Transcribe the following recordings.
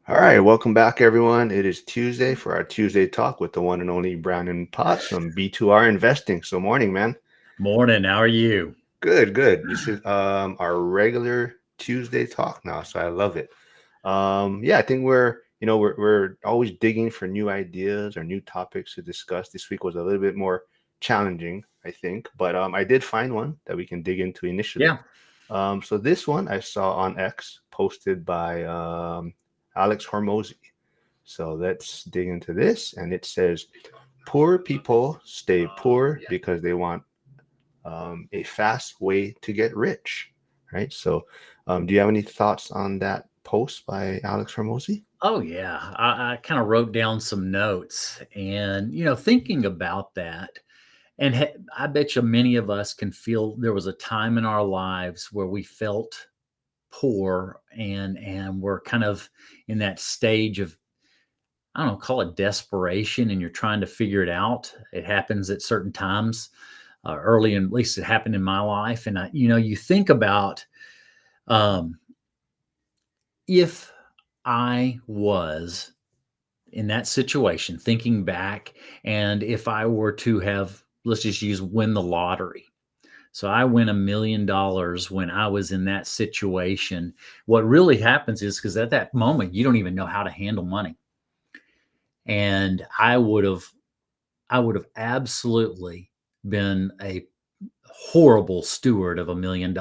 All right, welcome back, everyone. It is Tuesday for our Tuesday talk with the one and only Brannon Potts from B2R Investing. So, morning, man. Morning. How are you? Good, good. This is our regular Tuesday talk now, so I love it. Yeah, I think we're always digging for new ideas or new topics to discuss. This week was a little bit more challenging, I think, but I did find one that we can dig into initially. Yeah. So this one I saw on X, posted by Alex Hormozi. So let's dig into this. And it says, poor people stay poor because they want a fast way to get rich, right? So do you have any thoughts on that post by Alex Hormozi? Oh, yeah. I kind of wrote down some notes and, thinking about that. And I bet you many of us can feel there was a time in our lives where we felt poor and we're kind of in that stage of, I don't know, call it desperation, and you're trying to figure it out. It happens at certain times, early, and at least it happened in my life. And you think about, um, if I was in that situation, thinking back, and if I were to have, let's just use win the lottery. So I win $1 million when I was in that situation. What really happens is, because at that moment, you don't even know how to handle money. And I would have absolutely been a horrible steward of $1 million.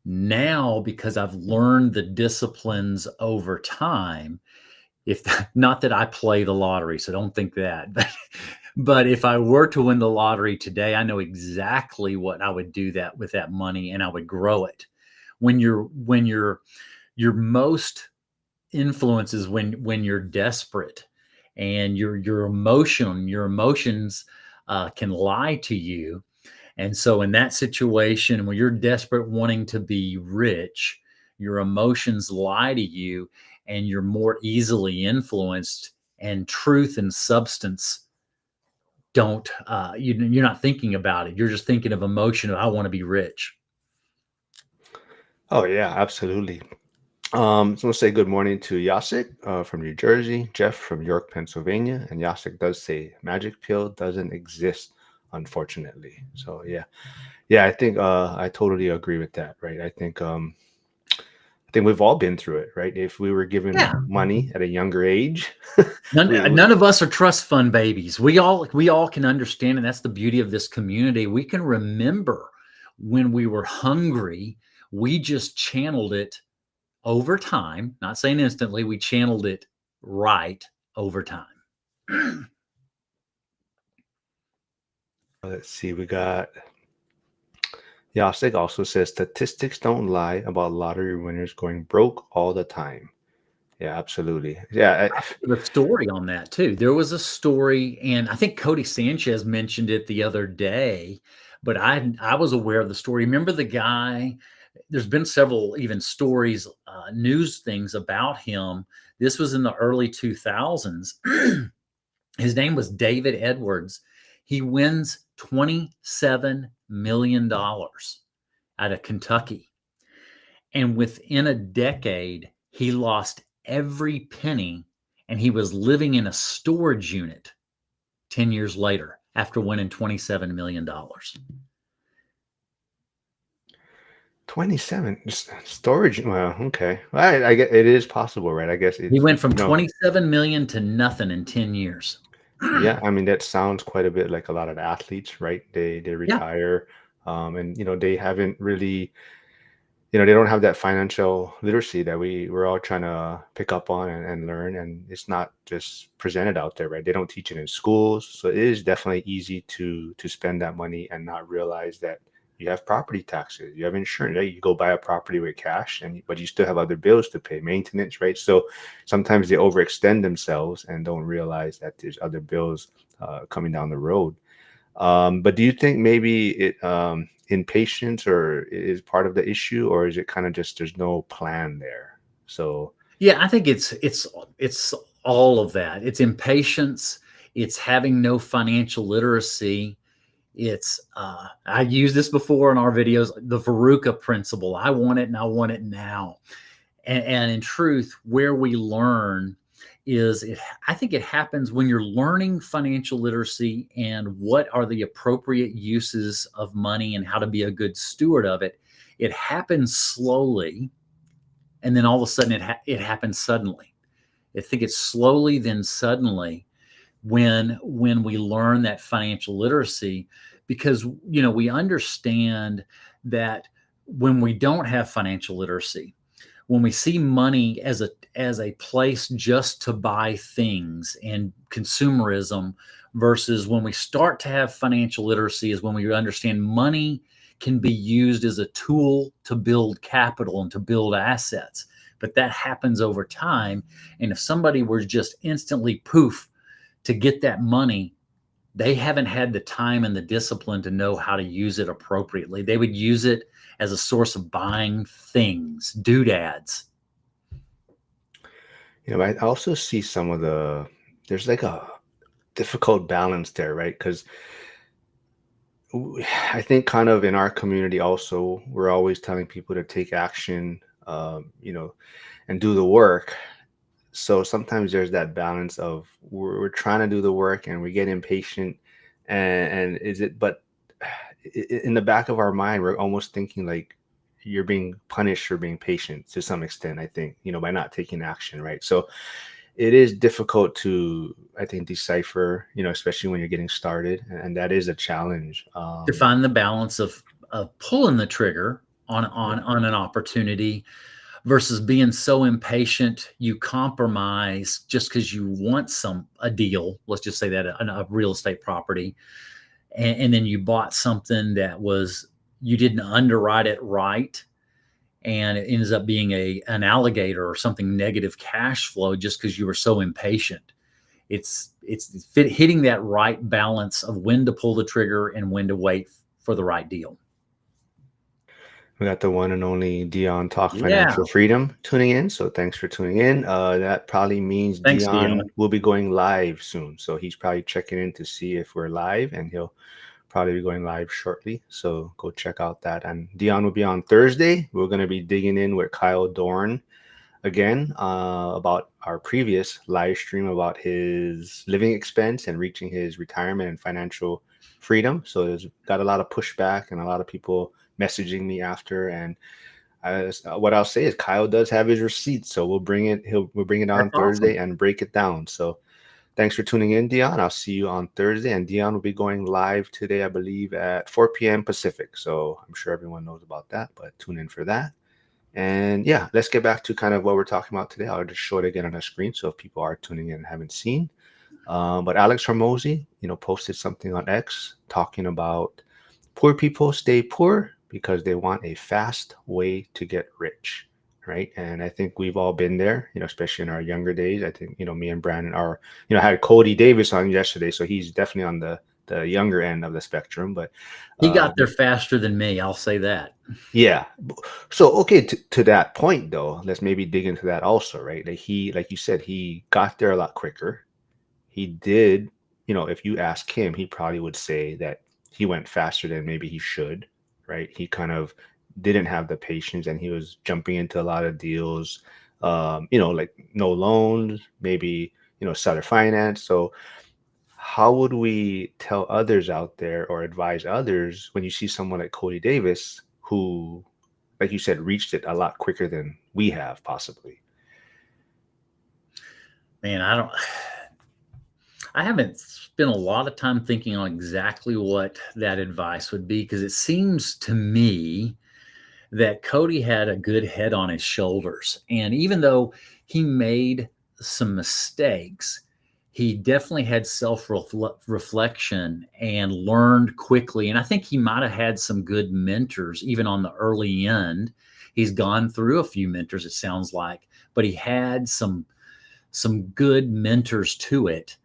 Now, because I've learned the disciplines over time, if not that I play the lottery, so don't think that, but if I were to win the lottery today, I know exactly what I would do that with that money, and I would grow it. When your most influence is when you're desperate, and your emotions can lie to you. And so in that situation, when you're desperate, wanting to be rich, your emotions lie to you, and you're more easily influenced, and truth and substance don't, you're not thinking about it. You're just thinking of emotion of, I want to be rich. Oh, yeah, absolutely. So we'll say good morning to Yasik from New Jersey, Jeff from York, Pennsylvania, and Yasik does say magic pill doesn't exist, unfortunately. So yeah, I think I totally agree with that, right? I think we've all been through it, right? If we were given Yeah. money at a younger age, we None of us are trust fund babies. We all can understand, and that's the beauty of this community. We can remember when we were hungry. We just channeled it over time. Not saying instantly. We channeled it right over time. let's see, we got Yasik also says statistics don't lie about lottery winners going broke all the time. Yeah, absolutely. Yeah, The story on that too. There was a story, and I think Cody Sanchez mentioned it the other day, but I was aware of the story. Remember the guy? There's been several even stories, news things about him. This was in the early 2000s. His name was David Edwards. He wins $27 million out of Kentucky. And within a decade, he lost every penny, and he was living in a storage unit 10 years later after winning $27 million. 27 storage. Well, okay. I get it is possible, right? I guess He it's went from 27 million to nothing in 10 years. yeah. I mean, that sounds quite a bit like a lot of athletes, right? They Yeah. retire, and they haven't really, they don't have that financial literacy that we're all trying to pick up on and learn, and it's not just presented out there, right? They don't teach it in schools, so it is definitely easy to spend that money and not realize that you have property taxes, you have insurance, right? You go buy a property with cash, but you still have other bills to pay, maintenance, right? So sometimes they overextend themselves and don't realize that there's other bills coming down the road. But do you think maybe impatience or is part of the issue, or is it kind of just there's no plan there? So Yeah, I think it's all of that. It's impatience, it's having no financial literacy. It's I used this before in our videos, the Veruca principle. I want it and I want it now. And in truth, where we learn is it, I think it happens when you're learning financial literacy and what are the appropriate uses of money and how to be a good steward of it. It happens slowly, and then all of a sudden it happens suddenly. I think it's slowly, then suddenly, when we learn that financial literacy, because we understand that when we don't have financial literacy, when we see money as a place just to buy things and consumerism, versus when we start to have financial literacy is when we understand money can be used as a tool to build capital and to build assets. But that happens over time. And if somebody were just instantly poof to get that money, they haven't had the time and the discipline to know how to use it appropriately. They would use it as a source of buying things, doodads. I also see there's like a difficult balance there, right? Because I think kind of in our community also, we're always telling people to take action, and do the work. So sometimes there's that balance of we're trying to do the work and we get impatient, and is it, but in the back of our mind, we're almost thinking like you're being punished for being patient to some extent, I think, by not taking action, right? So it is difficult to, I think, decipher, especially when you're getting started, and that is a challenge. To find the balance of pulling the trigger on Yeah. on an opportunity versus being so impatient you compromise just because you want a deal. Let's just say that a real estate property, and then you bought something that was, you didn't underwrite it right, and it ends up being an alligator or something negative cash flow just because you were so impatient. Hitting that right balance of when to pull the trigger and when to wait for the right deal. We got the one and only Dion Talk Yeah. Financial Freedom tuning in. So thanks for tuning in. That probably means Thanks, Dion. Dion will be going live soon. So he's probably checking in to see if we're live, and he'll probably be going live shortly. So go check out that. And Dion will be on Thursday. We're going to be digging in with Kyle Dorn again, about our previous live stream about his living expense and reaching his retirement and financial freedom. So there's got a lot of pushback and a lot of people messaging me after. And what I'll say is Kyle does have his receipts, so we'll bring it. We'll bring it on That's awesome. Thursday and break it down. So thanks for tuning in, Dion. I'll see you on Thursday. And Dion will be going live today, I believe, at 4 p.m. Pacific. So I'm sure everyone knows about that, but tune in for that. And yeah, let's get back to kind of what we're talking about today. I'll just show it again on the screen so if people are tuning in and haven't seen. But Alex Hormozi, posted something on X talking about poor people stay poor because they want a fast way to get rich, right? And I think we've all been there, especially in our younger days. I think, me and Brannon are, I had Cody Davis on yesterday, so he's definitely on the younger end of the spectrum. But He got there faster than me, I'll say that. yeah. So, okay, to that point though, let's maybe dig into that also, right? Like you said, he got there a lot quicker. He did, if you ask him, he probably would say that he went faster than maybe he should, right? He kind of didn't have the patience and he was jumping into a lot of deals, like no loans, maybe, seller finance. So how would we tell others out there or advise others when you see someone like Cody Davis who, like you said, reached it a lot quicker than we have possibly? Man, I haven't spent a lot of time thinking on exactly what that advice would be, because it seems to me that Cody had a good head on his shoulders. And even though he made some mistakes, he definitely had self reflection and learned quickly. And I think he might have had some good mentors, even on the early end. He's gone through a few mentors, it sounds like, but he had some good mentors to it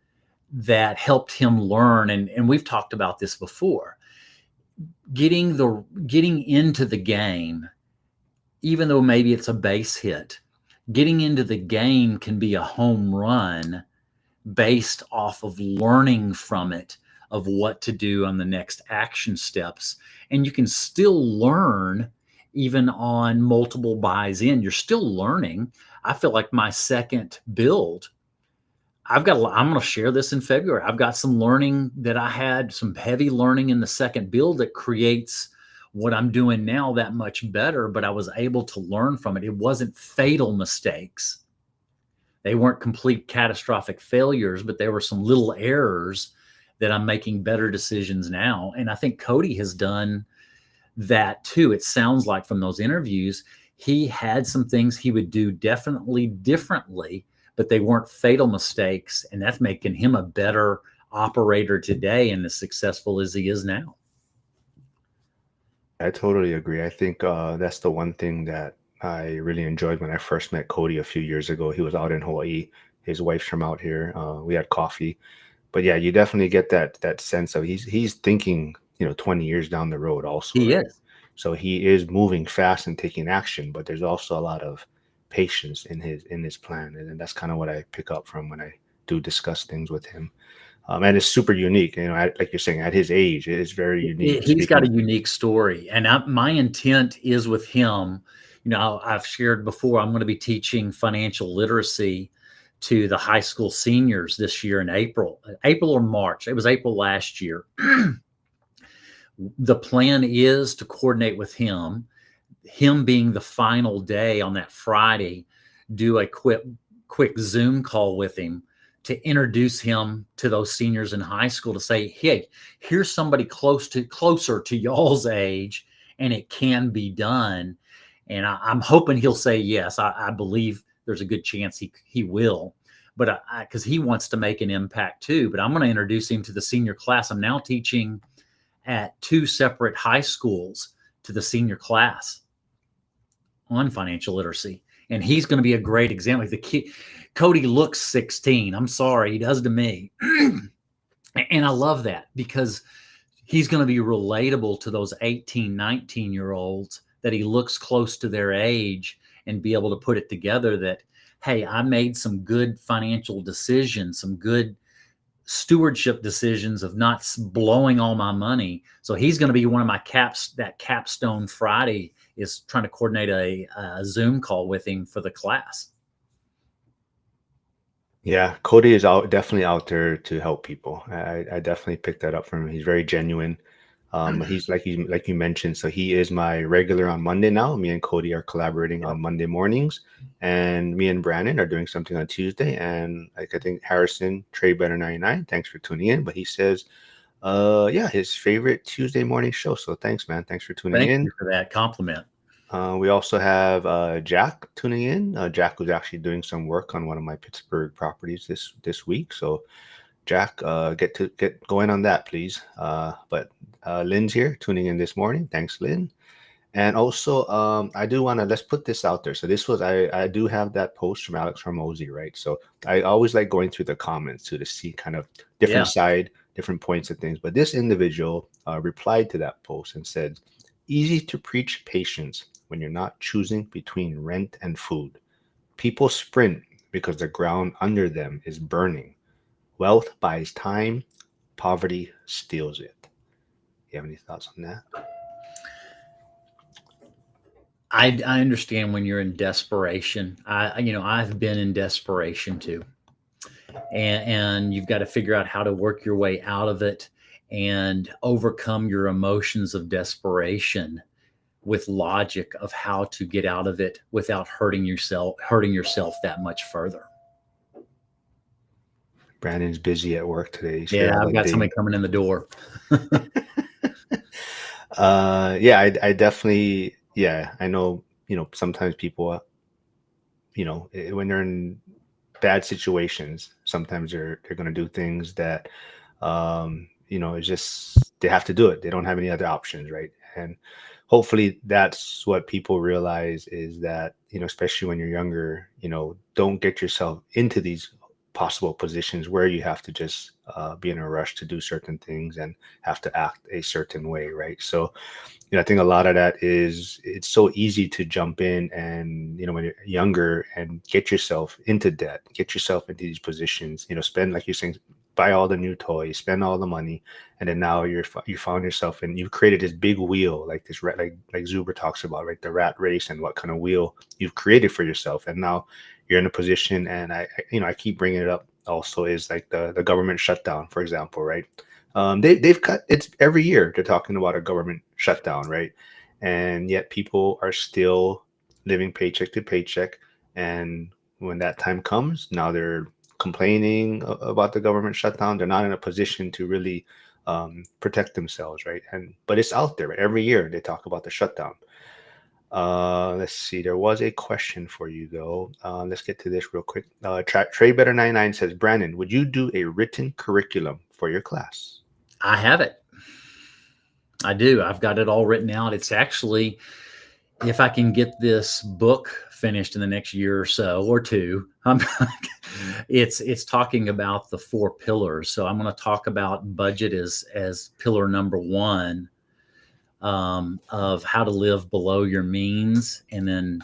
that helped him learn. And we've talked about this before. Getting into the game, even though maybe it's a base hit, getting into the game can be a home run based off of learning from it, of what to do on the next action steps. And you can still learn even on multiple buys in, you're still learning. I feel like my second build, I'm going to share this in February. I've got some learning that I had, some heavy learning in the second build that creates what I'm doing now that much better, but I was able to learn from it. It wasn't fatal mistakes. They weren't complete catastrophic failures, but there were some little errors that I'm making better decisions now. And I think Cody has done that too. It sounds like from those interviews, he had some things he would do definitely differently, but they weren't fatal mistakes. And that's making him a better operator today and as successful as he is now. I totally agree. I think that's the one thing that I really enjoyed when I first met Cody a few years ago. He was out in Hawaii. His wife's from out here. We had coffee, but yeah, you definitely get that sense of he's thinking, 20 years down the road also, He right? is. So he is moving fast and taking action, but there's also a lot of patience in his plan, and that's kind of what I pick up from when I do discuss things with him. And it's super unique, like you're saying, at his age, it is very unique He's got speaking. a unique story. And my intent is with him, I've shared before, I'm going to be teaching financial literacy to the high school seniors this year in April or March. It was April last year. The plan is to coordinate with him being the final day on that Friday, do a quick Zoom call with him to introduce him to those seniors in high school, to say, hey, here's somebody closer to y'all's age, and it can be done. And I'm hoping he'll say yes. I believe there's a good chance he will, but because he wants to make an impact too. But I'm going to introduce him to the senior class. I'm now teaching at two separate high schools to the senior class on financial literacy. And he's going to be a great example. The kid, Cody looks 16. I'm sorry, he does to me. And I love that because he's going to be relatable to those 18, 19-year-olds, that he looks close to their age and be able to put it together that, hey, I made some good financial decisions, some good stewardship decisions of not blowing all my money. So he's going to be one of my that capstone Friday is trying to coordinate a Zoom call with him for the class. Yeah, Cody is definitely out there to help people. I definitely picked that up from him. He's very genuine. He's like you mentioned, so he is my regular on Monday now. Me and Cody are collaborating on Monday mornings, and me and Brannon are doing something on Tuesday. And like I think Harrison, Trade Better 99, thanks for tuning in. But he says, yeah, his favorite Tuesday morning show. So thanks, man. Thanks for tuning Thank in. you for that compliment. We also have Jack tuning in. Jack was actually doing some work on one of my Pittsburgh properties this week. So Jack, get going on that, please. But Lynn's here tuning in this morning. Thanks, Lynn. And also, I do want to let's put this out there. So this was I do have that post from Alex Hormozi, right? So I always like going through the comments to see kind of different different points of things. But this individual replied to that post and said, "Easy to preach patience when you're not choosing between rent and food. People sprint because the ground under them is burning. Wealth buys time, poverty steals it." You have any thoughts on that? I understand when you're in desperation. I've been in desperation too, and you've got to figure out how to work your way out of it and overcome your emotions of desperation with logic of how to get out of it without hurting yourself that much further. Brandon's busy at work today. He's here Yeah, all I've the got somebody day. coming in the door. Yeah, I definitely, yeah, I know, sometimes people, when they're in bad situations, sometimes they're going to do things that, it's just, they have to do it. They don't have any other options, right? And hopefully that's what people realize is that, especially when you're younger, don't get yourself into these possible positions where you have to just be in a rush to do certain things and have to act a certain way, right? So, I think a lot of that is it's so easy to jump in and, when you're younger and get yourself into debt, get yourself into these positions, spend, like you're saying, buy all the new toys, spend all the money, and then now you found yourself and you've created this big wheel, like this rat, like Zuber talks about, right? The rat race and what kind of wheel you've created for yourself, and now you're in a position. And I keep bringing it up also is like the government shutdown, for example, right? They've cut it's every year they're talking about a government shutdown, right? And yet people are still living paycheck to paycheck. And when that time comes, now they're complaining about the government shutdown. They're not in a position to really protect themselves, right? And but it's out there, right? Every year they talk about the shutdown. Let's see. There was a question for you though. Let's get to this real quick. Trey Better 99 says, Brandon, would you do a written curriculum for your class? I have it. I do. I've got it all written out. It's actually, if I can get this book finished in the next year or so or two, it's talking about the 4 pillars. So I'm going to talk about budget as pillar number 1, of how to live below your means. And then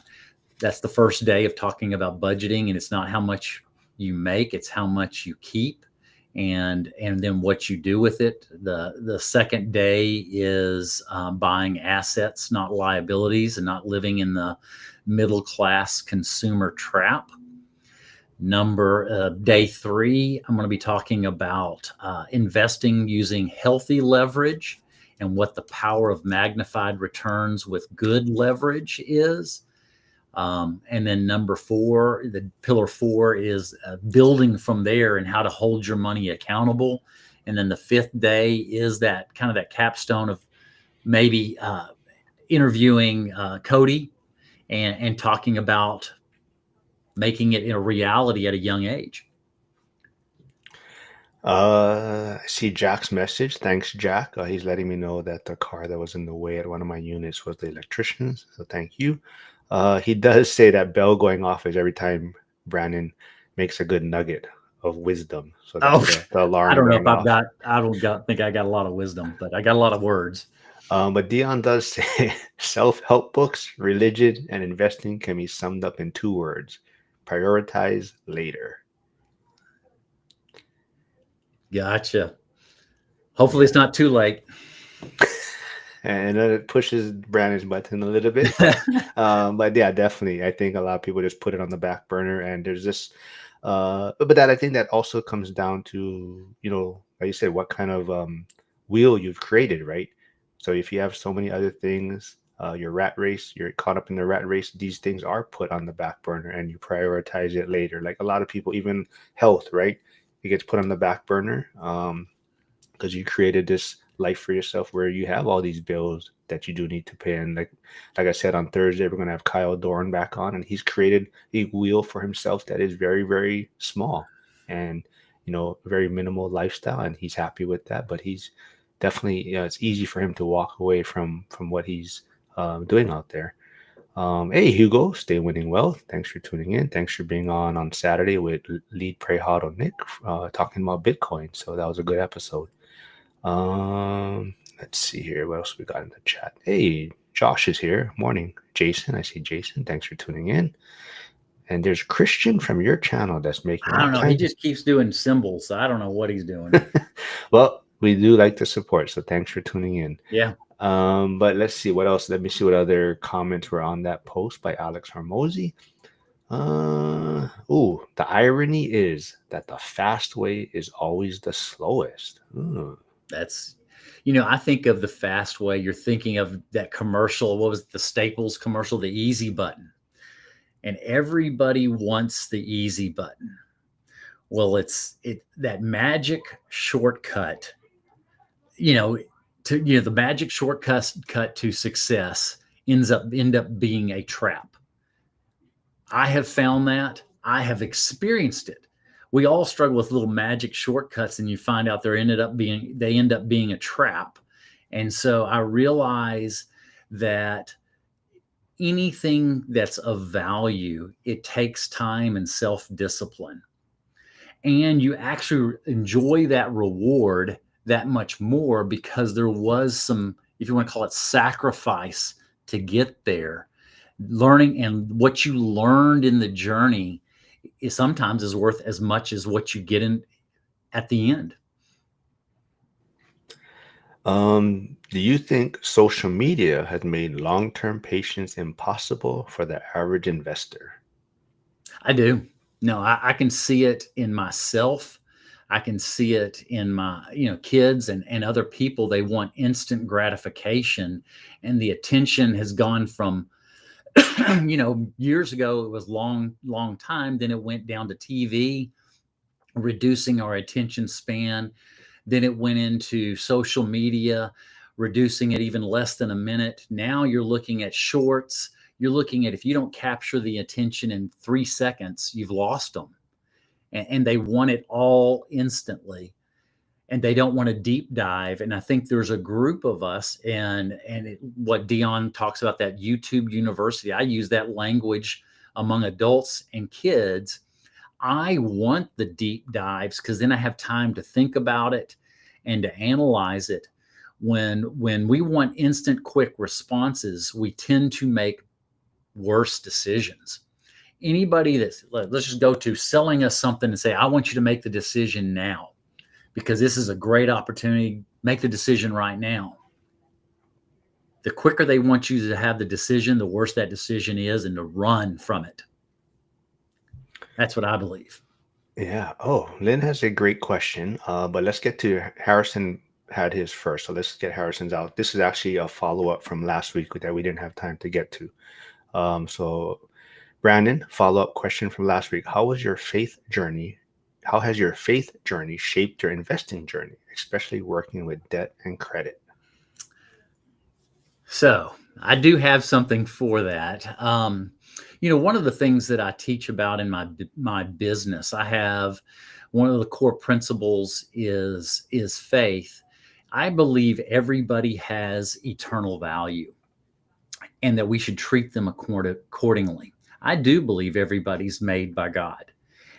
that's the first day of talking about budgeting. And it's not how much you make, it's how much you keep, and then what you do with it. The second day is buying assets, not liabilities, and not living in the middle class consumer trap. Day 3, I'm going to be talking about investing using healthy leverage and what the power of magnified returns with good leverage is. And then number 4, the pillar 4 is building from there and how to hold your money accountable. And then the 5th day is that kind of that capstone of maybe interviewing Cody and talking about making it a reality at a young age. I see Jack's message. Thanks, Jack. He's letting me know that the car that was in the way at one of my units was the electrician's. So thank you. He does say that bell going off is every time Brannon makes a good nugget of wisdom. So that's the alarm. I don't know if going off. I don't think I got a lot of wisdom, but I got a lot of words. But Dion does say self-help books, religion, and investing can be summed up in 2 words: prioritize later. Gotcha. Hopefully it's not too late. And then it pushes Brandon's button a little bit. But yeah, definitely. I think a lot of people just put it on the back burner, and there's this, but that I think that also comes down to, like you said, what kind of wheel you've created, right? So if you have so many other things, your rat race, you're caught up in the rat race, these things are put on the back burner and you prioritize it later. Like a lot of people, even health, right? It gets put on the back burner because you created this life for yourself where you have all these bills that you do need to pay. And like I said, on Thursday, we're going to have Kyle Dorn back on, and he's created a wheel for himself that is very, very small and, very minimal lifestyle. And he's happy with that, but he's definitely, it's easy for him to walk away from what he's doing out there. Hey, Hugo, stay winning well. Thanks for tuning in. Thanks for being on Saturday with Lead Pray Huddle Nick, talking about Bitcoin. So that was a good episode. Let's see here. What else we got in the chat? Hey, Josh is here. Morning. Jason, I see Jason. Thanks for tuning in. And there's Christian from your channel that's making. I don't know. He just keeps doing symbols. So I don't know what he's doing. Well, we do like the support, so thanks for tuning in. Yeah. But let's see what else. Let me see what other comments were on that post by Alex Hormozi. The irony is that the fast way is always the slowest. That's, I think of the fast way. You're thinking of that commercial. What was it, the Staples commercial, the easy button? And everybody wants the easy button. Well, it's that magic shortcut, the magic shortcut to success end up being a trap. I have found that. I have experienced it. We all struggle with little magic shortcuts, and you find out they end up being a trap. And so I realize that anything that's of value, it takes time and self-discipline. And you actually enjoy that reward that much more because there was some, if you want to call it, sacrifice to get there. Learning, and what you learned in the journey is sometimes worth as much as what you get at the end. Do you think social media has made long-term patience impossible for the average investor? I do. No, I can see it in myself. I can see it in my, kids and other people. They want instant gratification, and the attention has gone from, years ago it was long, long time. Then it went down to TV, reducing our attention span. Then it went into social media, reducing it even less than a minute. Now you're looking at shorts. You're looking at, if you don't capture the attention in 3 seconds, you've lost them. And they want it all instantly. And they don't want to deep dive. And I think there's a group of us, what Dion talks about, that YouTube university. I use that language among adults and kids. I want the deep dives because then I have time to think about it and to analyze it. When we want instant, quick responses, we tend to make worse decisions. Anybody that's, let's just go to selling us something and say, I want you to make the decision now because this is a great opportunity. Make the decision right now. The quicker they want you to have the decision, the worse that decision is, and to run from it. That's what I believe. Yeah. Oh, Lynn has a great question. But let's get to Harrison had his first. So let's get Harrison's out. This is actually a follow-up from last week that we didn't have time to get to. So Brandon, follow-up question from last week. How was your faith journey? How has your faith journey shaped your investing journey, especially working with debt and credit? So I do have something for that. One of the things that I teach about in my business, I have one of the core principles is faith. I believe everybody has eternal value, and that we should treat them accordingly. I do believe everybody's made by God,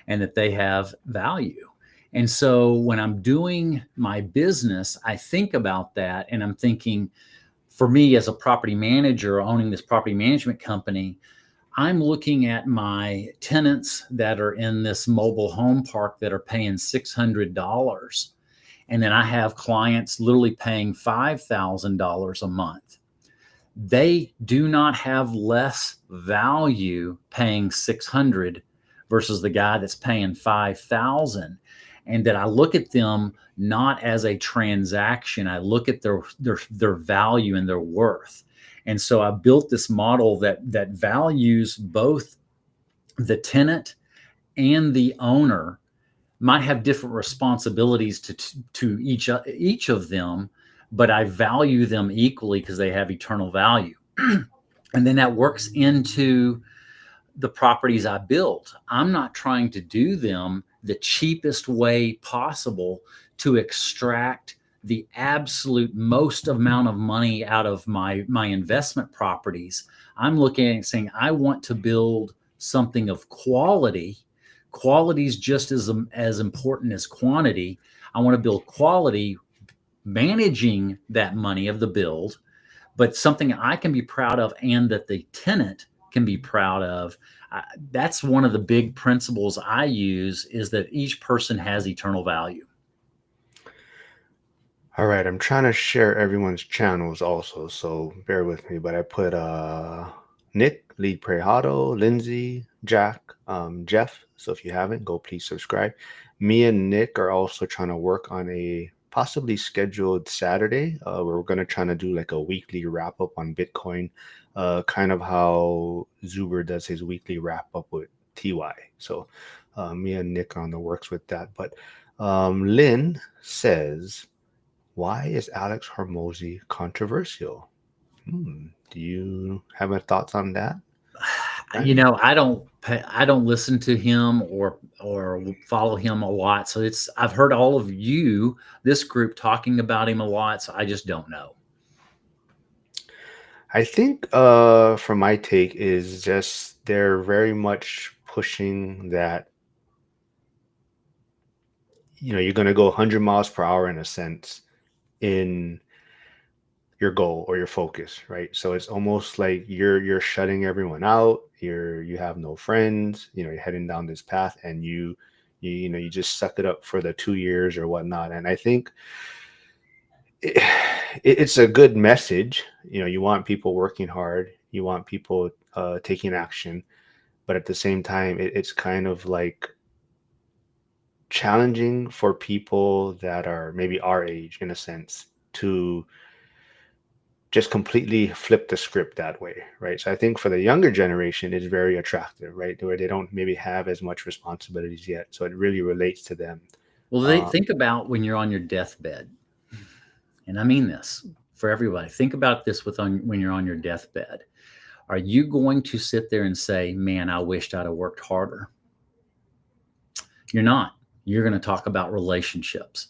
and that they have value. And so when I'm doing my business, I think about that, and I'm thinking, for me as a property manager owning this property management company, I'm looking at my tenants that are in this mobile home park that are paying $600. And then I have clients literally paying $5,000 a month. They do not have less value paying 600 versus the guy that's paying 5,000. And that I look at them not as a transaction. I look at their value and their worth. And so I built this model that values both the tenant and the owner. Might have different responsibilities to each of them, but I value them equally because they have eternal value. And then that works into the properties I build. I'm not trying to do them the cheapest way possible to extract the absolute most amount of money out of my investment properties. I'm looking at it saying, I want to build something of quality. Quality is just as important as quantity. I want to build quality, managing that money of the build, but something I can be proud of and that the tenant can be proud of. That's one of the big principles I use, is that each person has eternal value. All right, I'm trying to share everyone's channels also, so bear with me. But I put Nick, Lead Prejado, Lindsay, Jack, Jeff. So if you haven't, go please subscribe. Me and Nick are also trying to work on a possibly scheduled Saturday where we're going to try to do like a weekly wrap up on Bitcoin, kind of how Zuber does his weekly wrap up with TY. So me and Nick are on the works with that. But Lynn says, why is Alex Hormozi controversial? Do you have any thoughts on that, Brandon? I don't listen to him or follow him a lot. So I've heard all of this group talking about him a lot. So I just don't know. I think from my take is just they're very much pushing that, you're going to go 100 miles per hour in a sense in your goal or your focus, right? So it's almost like you're shutting everyone out. You have no friends. You're heading down this path, and you You just suck it up for the 2 years or whatnot. And I think it, it's a good message. You want people working hard, you want people taking action, but at the same time, it's kind of like challenging for people that are maybe our age, in a sense, to just completely flip the script that way, right? So I think for the younger generation, it's very attractive, right? Where they don't maybe have as much responsibilities yet, so it really relates to them. Well, they Uh, think about when you're on your deathbed, and I mean this for everybody. Think about this when you're on your deathbed. Are you going to sit there and say, "Man, I wished I'd have worked harder"? You're not. You're going to talk about relationships.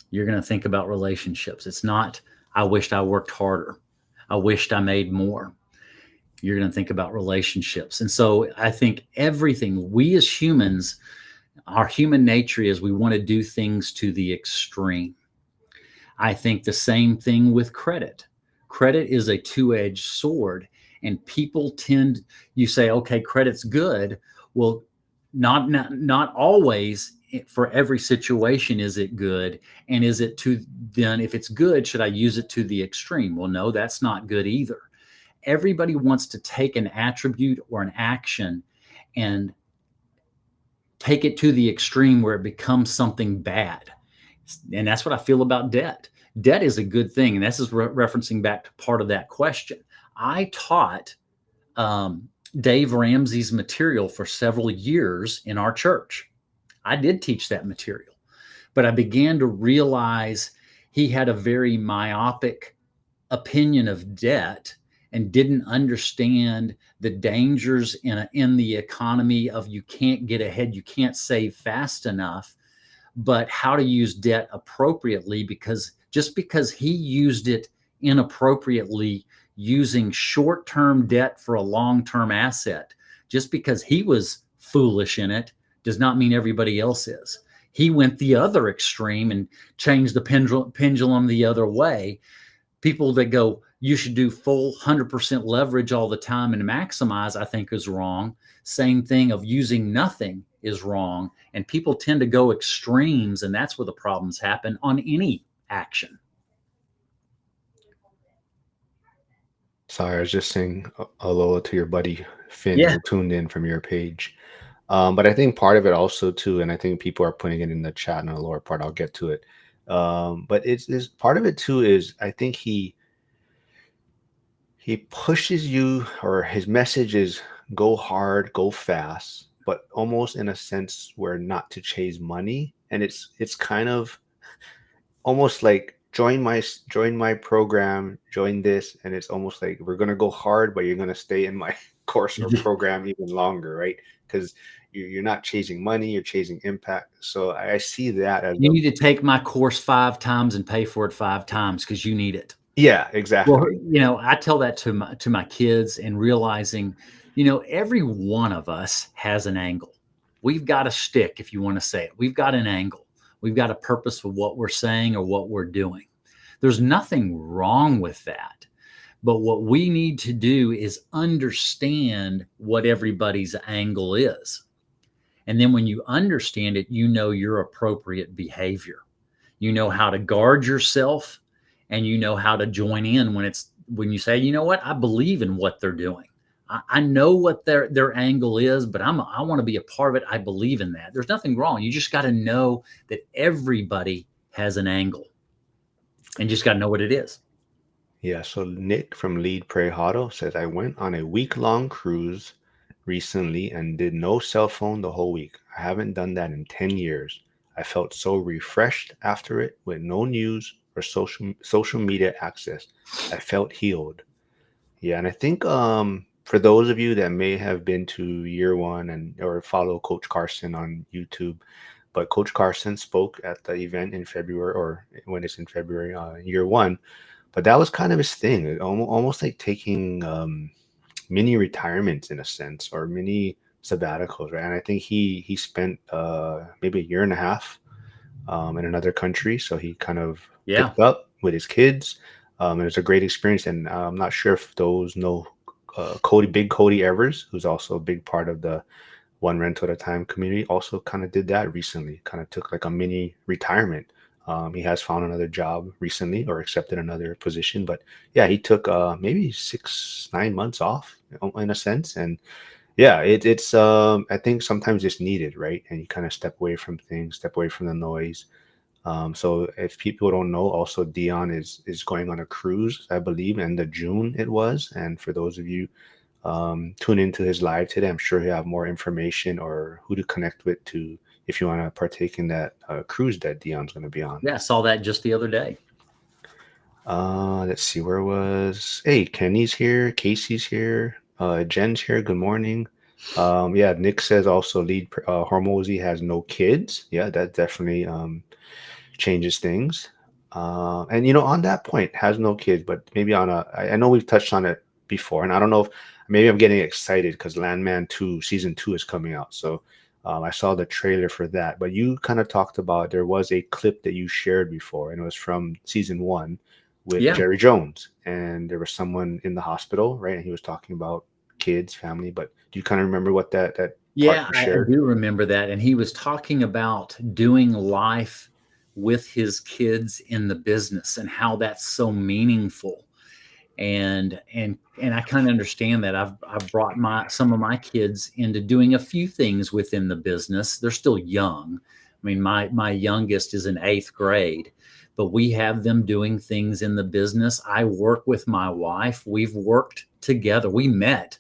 You're going to think about relationships. It's not, "I wished I worked harder. I wished I made more." You're going to think about relationships. And so I think everything we as humans, our human nature is we want to do things to the extreme. I think the same thing with credit. Credit is a two-edged sword, and people tend, you say, okay, credit's good. Well, not always for every situation is it good. And is it to then, if it's good, should I use it to the extreme? Well, no, that's not good either. Everybody wants to take an attribute or an action and take it to the extreme where it becomes something bad. And that's what I feel about debt. Debt is a good thing. And this is referencing back to part of that question. I taught Dave Ramsey's material for several years in our church. I did teach that material, but I began to realize he had a very myopic opinion of debt and didn't understand the dangers in the economy of you can't get ahead, you can't save fast enough, but how to use debt appropriately, because just because he used it inappropriately, using short-term debt for a long-term asset, just because he was foolish in it does not mean everybody else is. He went the other extreme and changed the pendulum the other way. People that go, you should do full 100% leverage all the time and maximize, I think is wrong. Same thing of using nothing is wrong. And people tend to go extremes, and that's where the problems happen on any action. Sorry, I was just saying aloha to your buddy Finn, Yeah. who tuned in from your page. But I think part of it also too, and I think people are putting it in the chat in the lower part. I'll get to it. But it's part of it too is I think he pushes you, or his message is go hard, go fast, but almost in a sense where not to chase money. And it's kind of almost like join my program, join this, and it's almost like we're gonna go hard, but you're gonna stay in my course or program even longer, right? Because you're not chasing money, you're chasing impact. So I see that as You a need to take my course 5 times and pay for it 5 times because you need it. yeah, Well, exactly. I tell that to my kids, and realizing, every one of us has an angle. We've got a stick, if you want to say it. We've got an angle. We've got a purpose for what we're saying or what we're doing. There's nothing wrong with that. But what we need to do is understand what everybody's angle is. And then when you understand it, you know your appropriate behavior. You know how to guard yourself, and you know how to join in when you say, you know what, I believe in what they're doing. I know what their angle is, but I want to be a part of it. I believe in that. There's nothing wrong. You just got to know that everybody has an angle, and you just got to know what it is. Yeah, so Nick from Lead Pray Huddle says I went on a week-long cruise recently and did no cell phone the whole week. I haven't done that in 10 years. I felt so refreshed after it with no news or social media access. I felt healed. Yeah, and I think for those of you that may have been to year one and or follow Coach Carson on YouTube, but Coach Carson spoke at the event in February, or when it's in February, year one. But that was kind of his thing, almost like taking mini retirements in a sense, or mini sabbaticals, right? And I think he spent maybe a year and a half in another country, so he kind of Yeah. picked up with his kids. And it's a great experience, and I'm not sure if those know Big Cody Evers, who's also a big part of the one rental at a time community, also kind of did that recently. Kind of took like a mini retirement. He has found another job recently or accepted another position, but yeah, he took maybe 6 9 months off in a sense, and yeah, it's I think sometimes it's needed, right? And you kind of step away from things, step away from the noise. So if people don't know, also Dion is going on a cruise, I believe, end of June it was. And for those of you tune into his live today, I'm sure he'll have more information or who to connect with to if you want to partake in that cruise that Dion's going to be on. Yeah, I saw that just the other day. Let's see, where was? Hey, Kenny's here, Casey's here, Jen's here. Good morning. Yeah, Nick says also lead Hormozi has no kids. Yeah, that definitely changes things. And on that point, has no kids, but maybe I know we've touched on it before, and I don't know if maybe I'm getting excited because Landman 2 season 2 is coming out. So I saw the trailer for that, but you kind of talked about there was a clip that you shared before, and it was from season 1 with Yeah. Jerry Jones, and there was someone in the hospital, right? And he was talking about kids, family. But do you kind of remember what that part Yeah, you I shared? do remember that. And he was talking about doing life with his kids in the business and how that's so meaningful. And I kind of understand that. I've brought some of my kids into doing a few things within the business. They're still young. I mean, my youngest is in 8th grade, but we have them doing things in the business. I work with my wife. We've worked together. We met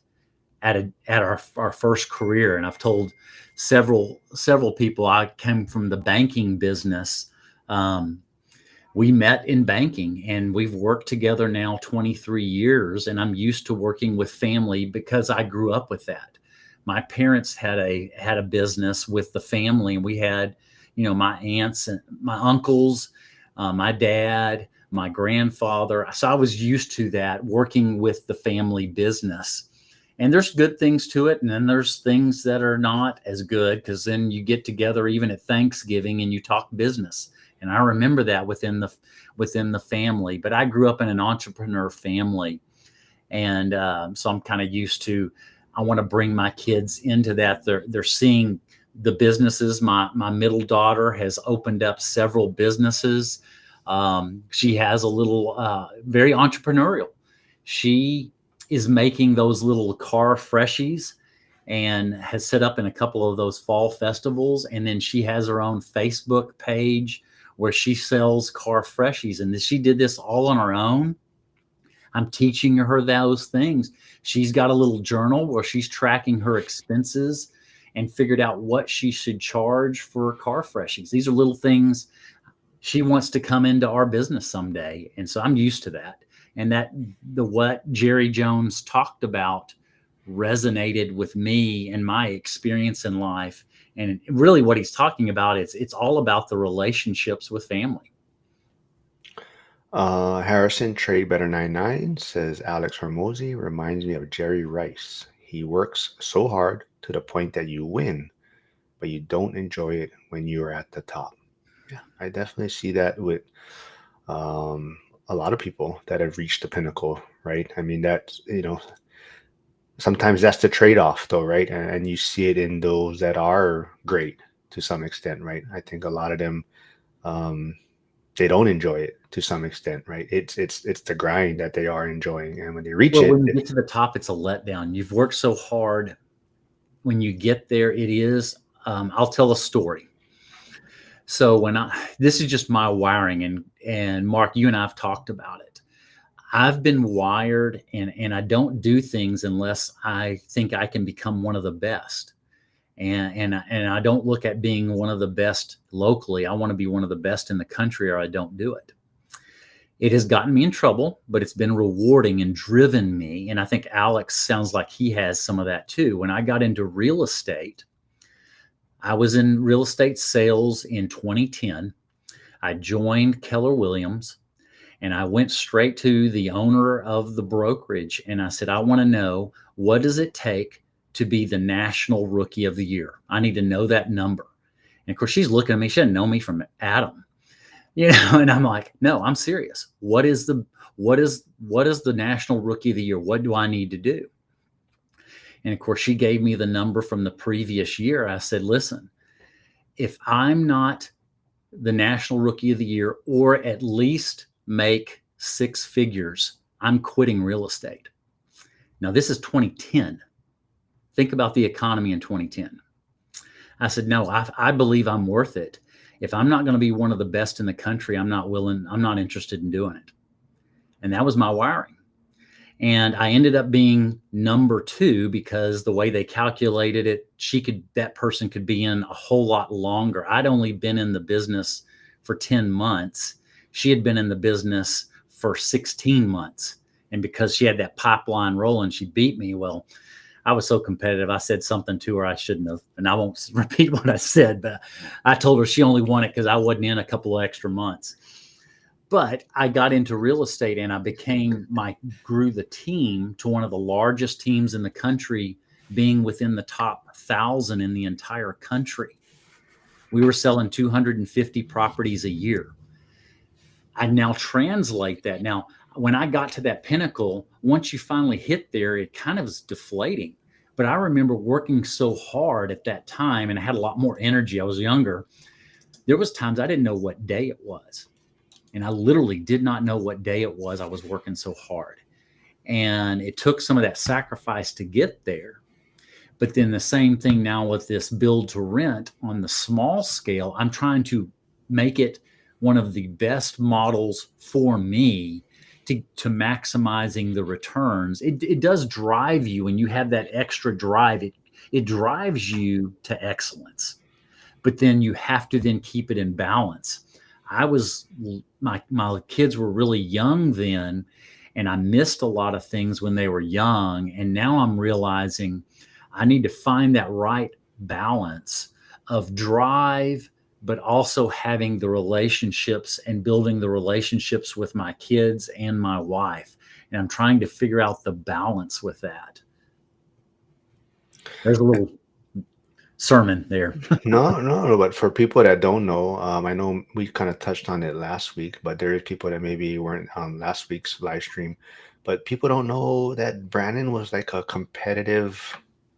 at our first career, and I've told several people I came from the banking business. Um, we met in banking, and we've worked together now 23 years, and I'm used to working with family because I grew up with that. My parents had a business with the family, and we had, my aunts and my uncles, my dad, my grandfather. So I was used to that, working with the family business. And there's good things to it, and then there's things that are not as good, because then you get together even at Thanksgiving and you talk business. And I remember that within the family. But I grew up in an entrepreneur family, and so I'm kind of used to. I want to bring my kids into that. They're seeing the businesses. My middle daughter has opened up several businesses. She has a little very entrepreneurial. She is making those little car freshies and has set up in a couple of those fall festivals. And then she has her own Facebook page where she sells car freshies. And she did this all on her own. I'm teaching her those things. She's got a little journal where she's tracking her expenses and figured out what she should charge for car freshies. These are little things. She wants to come into our business someday. And so I'm used to that. And what Jerry Jones talked about resonated with me and my experience in life. And really what he's talking about is it's all about the relationships with family. Harrison Trade Better 99 says Alex Hormozi reminds me of Jerry Rice. He works so hard to the point that you win, but you don't enjoy it when you're at the top. Yeah, I definitely see that with um, a lot of people that have reached the pinnacle, right? I mean, sometimes that's the trade-off though, right? And you see it in those that are great to some extent, right? I think a lot of them um, they don't enjoy it to some extent, right? It's the grind that they are enjoying, and when they reach Well, it, when you get to the top, it's a letdown. You've worked so hard. When you get there, it is. I'll tell a story. So this is just my wiring, and Mark, you and I have talked about it. I've been wired, and I don't do things unless I think I can become one of the best. And I don't look at being one of the best locally. I want to be one of the best in the country, or I don't do it. It has gotten me in trouble, but it's been rewarding and driven me. And I think Alex sounds like he has some of that too. When I got into real estate, I was in real estate sales in 2010. I joined Keller Williams, and I went straight to the owner of the brokerage, and I said, I want to know, what does it take to be the national rookie of the year? I need to know that number. And of course, she's looking at me. She doesn't know me from Adam, and I'm like, no, I'm serious. What is the national rookie of the year? What do I need to do? And of course, she gave me the number from the previous year. I said, listen, if I'm not the National Rookie of the Year or at least make six figures, I'm quitting real estate. Now, this is 2010. Think about the economy in 2010. I said, no, I believe I'm worth it. If I'm not going to be one of the best in the country, I'm not interested in doing it. And that was my wiring. And I ended up being number two because the way they calculated it, that person could be in a whole lot longer. I'd only been in the business for 10 months. She had been in the business for 16 months. And because she had that pipeline rolling, she beat me. Well, I was so competitive. I said something to her I shouldn't have, and I won't repeat what I said, but I told her she only won it because I wasn't in a couple of extra months. But I got into real estate and grew the team to one of the largest teams in the country, being within the top 1,000 in the entire country. We were selling 250 properties a year. I now translate that. Now, when I got to that pinnacle, once you finally hit there, it kind of was deflating. But I remember working so hard at that time, and I had a lot more energy. I was younger. There was times I didn't know what day it was. And I literally did not know what day it was. I was working so hard. And it took some of that sacrifice to get there. But then the same thing now with this build to rent on the small scale, I'm trying to make it one of the best models for me to maximizing the returns. It does drive you, and you have that extra drive. It drives you to excellence, but then you have to then keep it in balance. My kids were really young then, and I missed a lot of things when they were young. And now I'm realizing I need to find that right balance of drive, but also having the relationships and building the relationships with my kids and my wife. And I'm trying to figure out the balance with that. There's a little sermon there. No, but for people that don't know, I know we kind of touched on it last week, but there is people that maybe weren't on last week's live stream. But people don't know that Brannon was like a competitive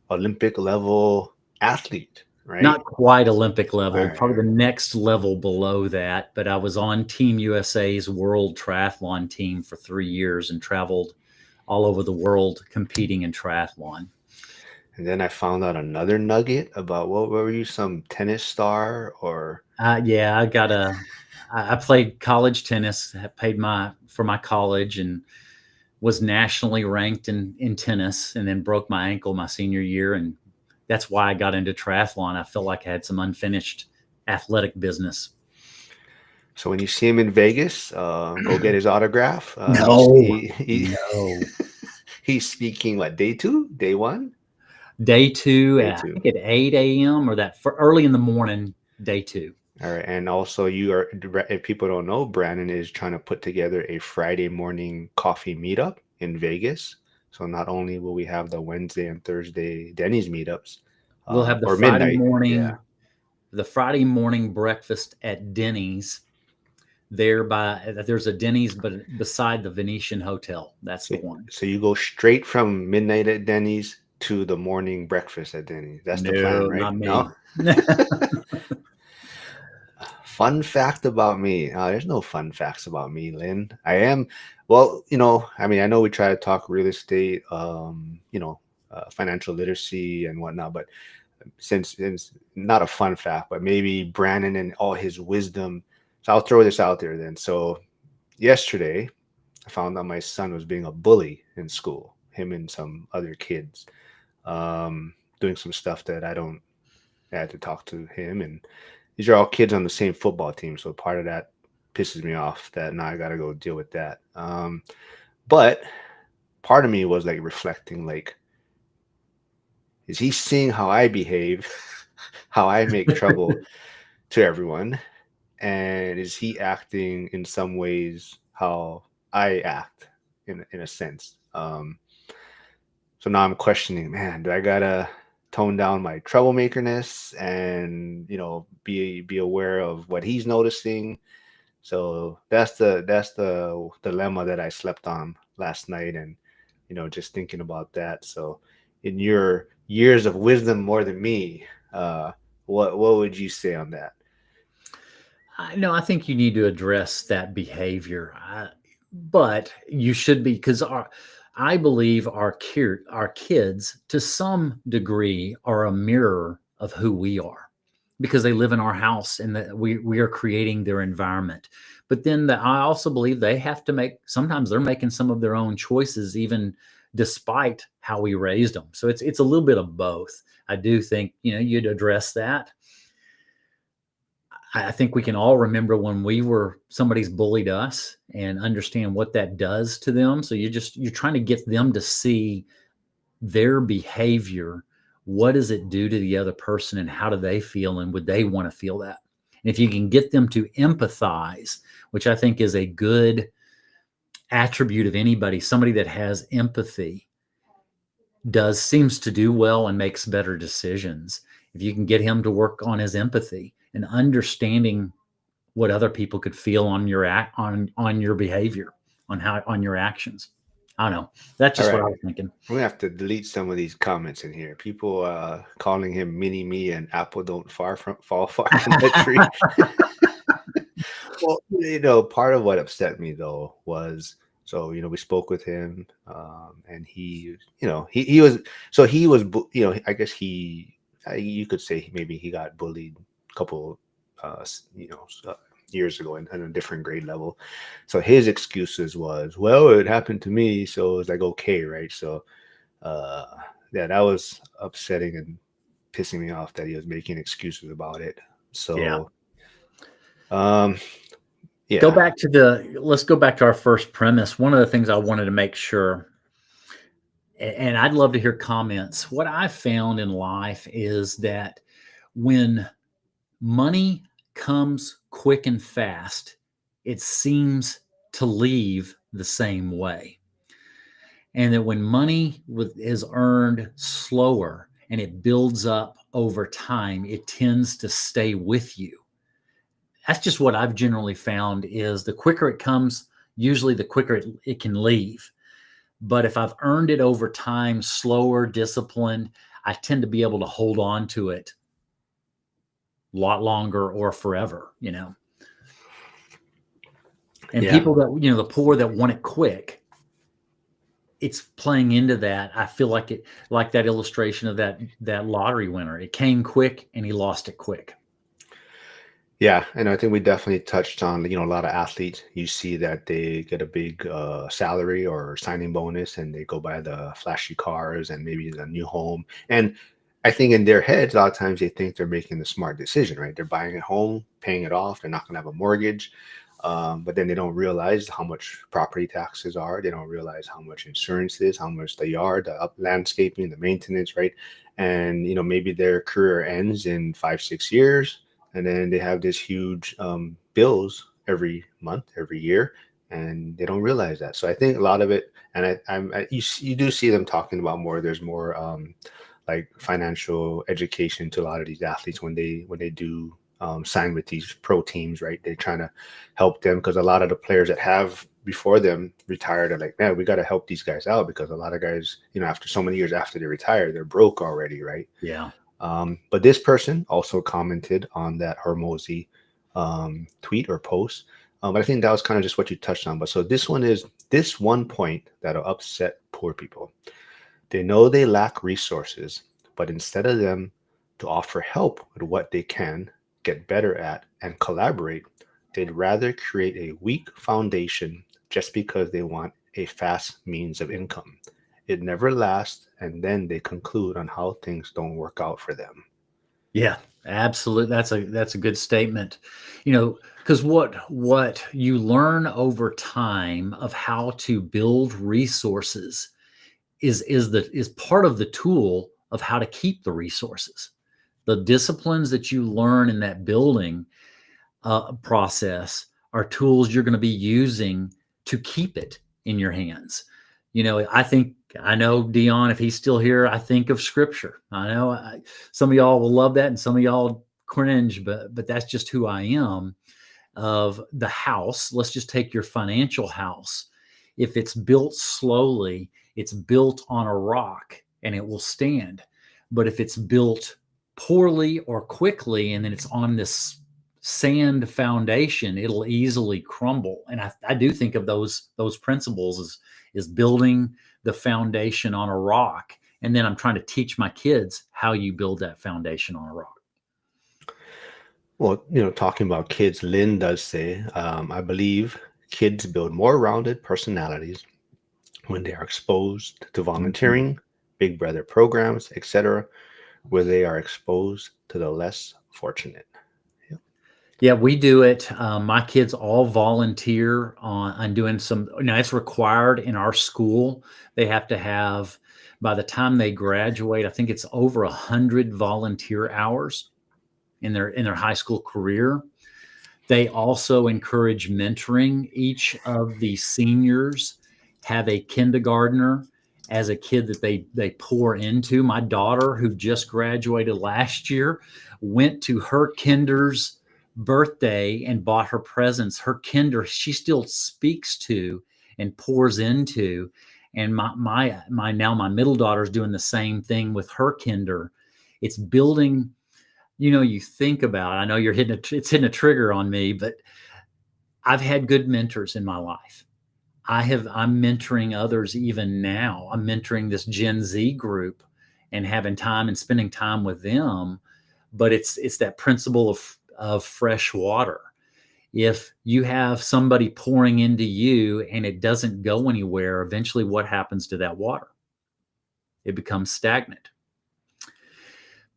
Olympic level athlete, right? Not quite Olympic All level, right. probably the next level below that. But I was on Team USA's world triathlon team for 3 years and traveled all over the world competing in triathlon. And then I found out another nugget about what were you, some tennis star or Yeah, I played college tennis, paid for my college, and was nationally ranked in tennis, and then broke my ankle my senior year. And that's why I got into triathlon. I felt like I had some unfinished athletic business. so when you see him in Vegas, go get his autograph. No, no. He's speaking what, day two, day one, Day two, day I two. think at 8 a.m. or that for early in the morning, day two. All right, and also you are, if people don't know, Brannon is trying to put together a Friday morning coffee meetup in Vegas. So not only will we have the Wednesday and Thursday Denny's meetups, We'll have or midnight, yeah. The Friday morning breakfast at Denny's. There's a Denny's, but beside the Venetian Hotel. That's So, the one. so you go straight from midnight at Denny's to the morning breakfast at Denny's. That's the plan, No, right? not No? me. Fun fact about me. There's no fun facts about me, Lynn. I am, well, I mean, I know we try to talk real estate, financial literacy and whatnot, but since it's not a fun fact, but maybe Brannon and all his wisdom. So I'll throw this out there then. So yesterday, I found out my son was being a bully in school, him and some other kids, doing some stuff that I had to talk to him. And these are all kids on the same football team. So part of that pisses me off that now I got to go deal with that. But part of me was like reflecting, like, is he seeing how I behave, how I make trouble to everyone? And is he acting in some ways how I act in a sense? So now I'm questioning, man, do I gotta tone down my troublemakerness and be aware of what he's noticing? So that's the dilemma that I slept on last night, and just thinking about that. So in your years of wisdom more than me, what would you say on that? No, I think you need to address that behavior, but you should be because I believe our kids, to some degree, are a mirror of who we are because they live in our house and that we are creating their environment. But then I also believe they have to make. Sometimes they're making some of their own choices, even despite how we raised them. So it's a little bit of both. I do think you'd address that. I think we can all remember when somebody's bullied us and understand what that does to them. So you're trying to get them to see their behavior. What does it do to the other person and how do they feel? And would they want to feel that? And if you can get them to empathize, which I think is a good attribute of anybody, somebody that has empathy seems to do well and makes better decisions. If you can get him to work on his empathy and understanding what other people could feel on your behavior, on your actions. I don't know. That's All just what I right. was thinking. I'm gonna have to delete some of these comments in here. People calling him mini me and apple don't fall far from the tree. Well, part of what upset me though was, so we spoke with him, and he was, so he was I guess you could say maybe he got bullied a couple years ago in a different grade level. So his excuses was, well, it happened to me, so it's like okay, right? So uh yeah, that was upsetting and pissing me off that he was making excuses about it. Yeah. So um Go yeah. back to let's go back to our first premise. One of the things I wanted to make sure, and I'd love to hear comments. What I found in life is that when money comes quick and fast, it seems to leave the same way. And that when money is earned slower and it builds up over time, it tends to stay with you. That's just what I've generally found is the quicker it comes, usually the quicker it can leave. But if I've earned it over time, slower, disciplined, I tend to be able to hold on to it a lot longer or forever. And Yeah. people that, the poor that want it quick, it's playing into that. I feel like that illustration of that lottery winner. It came quick and he lost it quick. Yeah, and I think we definitely touched on, a lot of athletes. You see that they get a big salary or signing bonus, and they go buy the flashy cars and maybe the new home. And I think in their heads, a lot of times they think they're making the smart decision, right? They're buying a home, paying it off. They're not going to have a mortgage, but then they don't realize how much property taxes are. They don't realize how much insurance is, how much the yard, the landscaping, the maintenance, right? And maybe their career ends in 5, 6 years, and then they have this huge bills every month, every year, and they don't realize that. So I think a lot of it, and you do see them talking about more. There's more like financial education to a lot of these athletes when they do sign with these pro teams, right? They're trying to help them because a lot of the players that have before them retired are like, man, we got to help these guys out because a lot of guys, after so many years after they retire, they're broke already, right? Yeah. But this person also commented on that Hormozi tweet or post. But I think that was kind of just what you touched on. But so this one point that'll upset poor people. They know they lack resources, but instead of them to offer help with what they can get better at and collaborate, they'd rather create a weak foundation just because they want a fast means of income. It never lasts, and then they conclude on how things don't work out for them. Yeah, absolutely. That's a good statement. Because what you learn over time of how to build resources is part of the tool of how to keep the resources. The disciplines that you learn in that building process are tools you're going to be using to keep it in your hands. I know Dion, if he's still here, I think of scripture. I know some of y'all will love that and some of y'all cringe, but that's just who I am. Of the house, let's just take your financial house. If it's built slowly, it's built on a rock and it will stand. But if it's built poorly or quickly and then it's on this sand foundation, it'll easily crumble. And I do think of those principles as building the foundation on a rock. And then I'm trying to teach my kids how you build that foundation on a rock. Well, talking about kids, Lynn does say, I believe kids build more rounded personalities when they are exposed to Mhm. volunteering, Big Brother programs, etc., where they are exposed to the less fortunate. Yep. Yeah, we do it. My kids all volunteer on doing some. Now it's required in our school. They have to have by the time they graduate. I think it's over 100 volunteer hours in their high school career. They also encourage mentoring. Each of the seniors have a kindergartner as a kid that they pour into. My daughter, who just graduated last year, went to her kinder's birthday and bought her presents. Her kinder, she still speaks to and pours into. And my middle daughter's doing the same thing with her kinder. It's building, you think about, I know it's hitting a trigger on me, but I've had good mentors in my life. I'm mentoring others even now. I'm mentoring this Gen Z group and having time and spending time with them. But it's that principle of fresh water. If you have somebody pouring into you and it doesn't go anywhere, eventually what happens to that water? It becomes stagnant.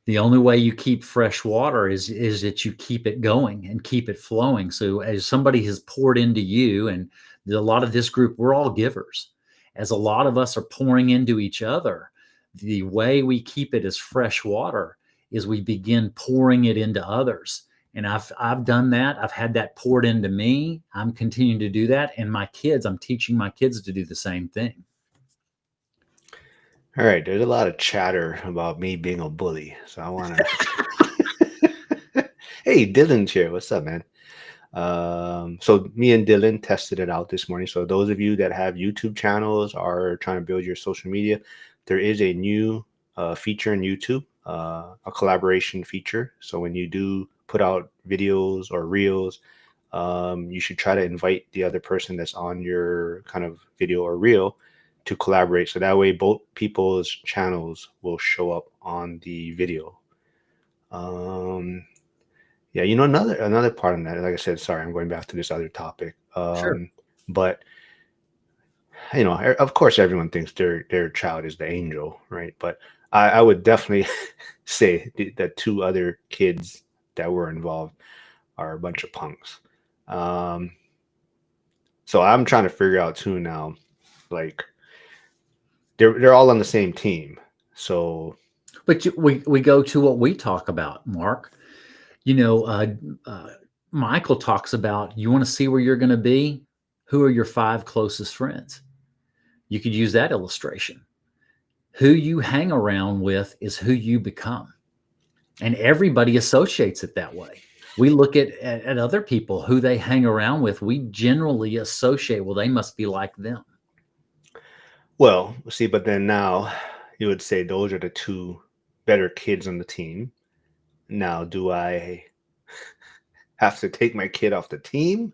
The only way you keep fresh water is that you keep it going and keep it flowing. So as somebody has poured into you, and a lot of this group, we're all givers. As a lot of us are pouring into each other, the way we keep it as fresh water is we begin pouring it into others. And I've done that. I've had that poured into me. I'm continuing to do that. And my kids, I'm teaching my kids to do the same thing. All right, there's a lot of chatter about me being a bully, so I want to. Hey, Dylan's here. What's up, man? So me and Dylan tested it out this morning. So those of you that have YouTube channels are trying to build your social media, there is a new feature in YouTube, a collaboration feature. So when you do put out videos or reels, you should try to invite the other person that's on your kind of video or reel to collaborate. So that way both people's channels will show up on the video. Um, yeah, another part of that, like I said, sorry, I'm going back to this other topic. Sure. But of course, everyone thinks their child is the angel, right? But I would definitely say that two other kids that were involved are a bunch of punks. Um, so I'm trying to figure out too now, like they're all on the same team. So But we go to what we talk about, Mark. You know, uh, Michael talks about, you want to see where you're going to be? Who are your five closest friends? You could use that illustration. Who you hang around with is who you become. And everybody associates it that way. We look at other people who they hang around with. We generally associate, well, they must be like them. well, see, but then now you would say those are the two better kids on the team. Now, do I have to take my kid off the team?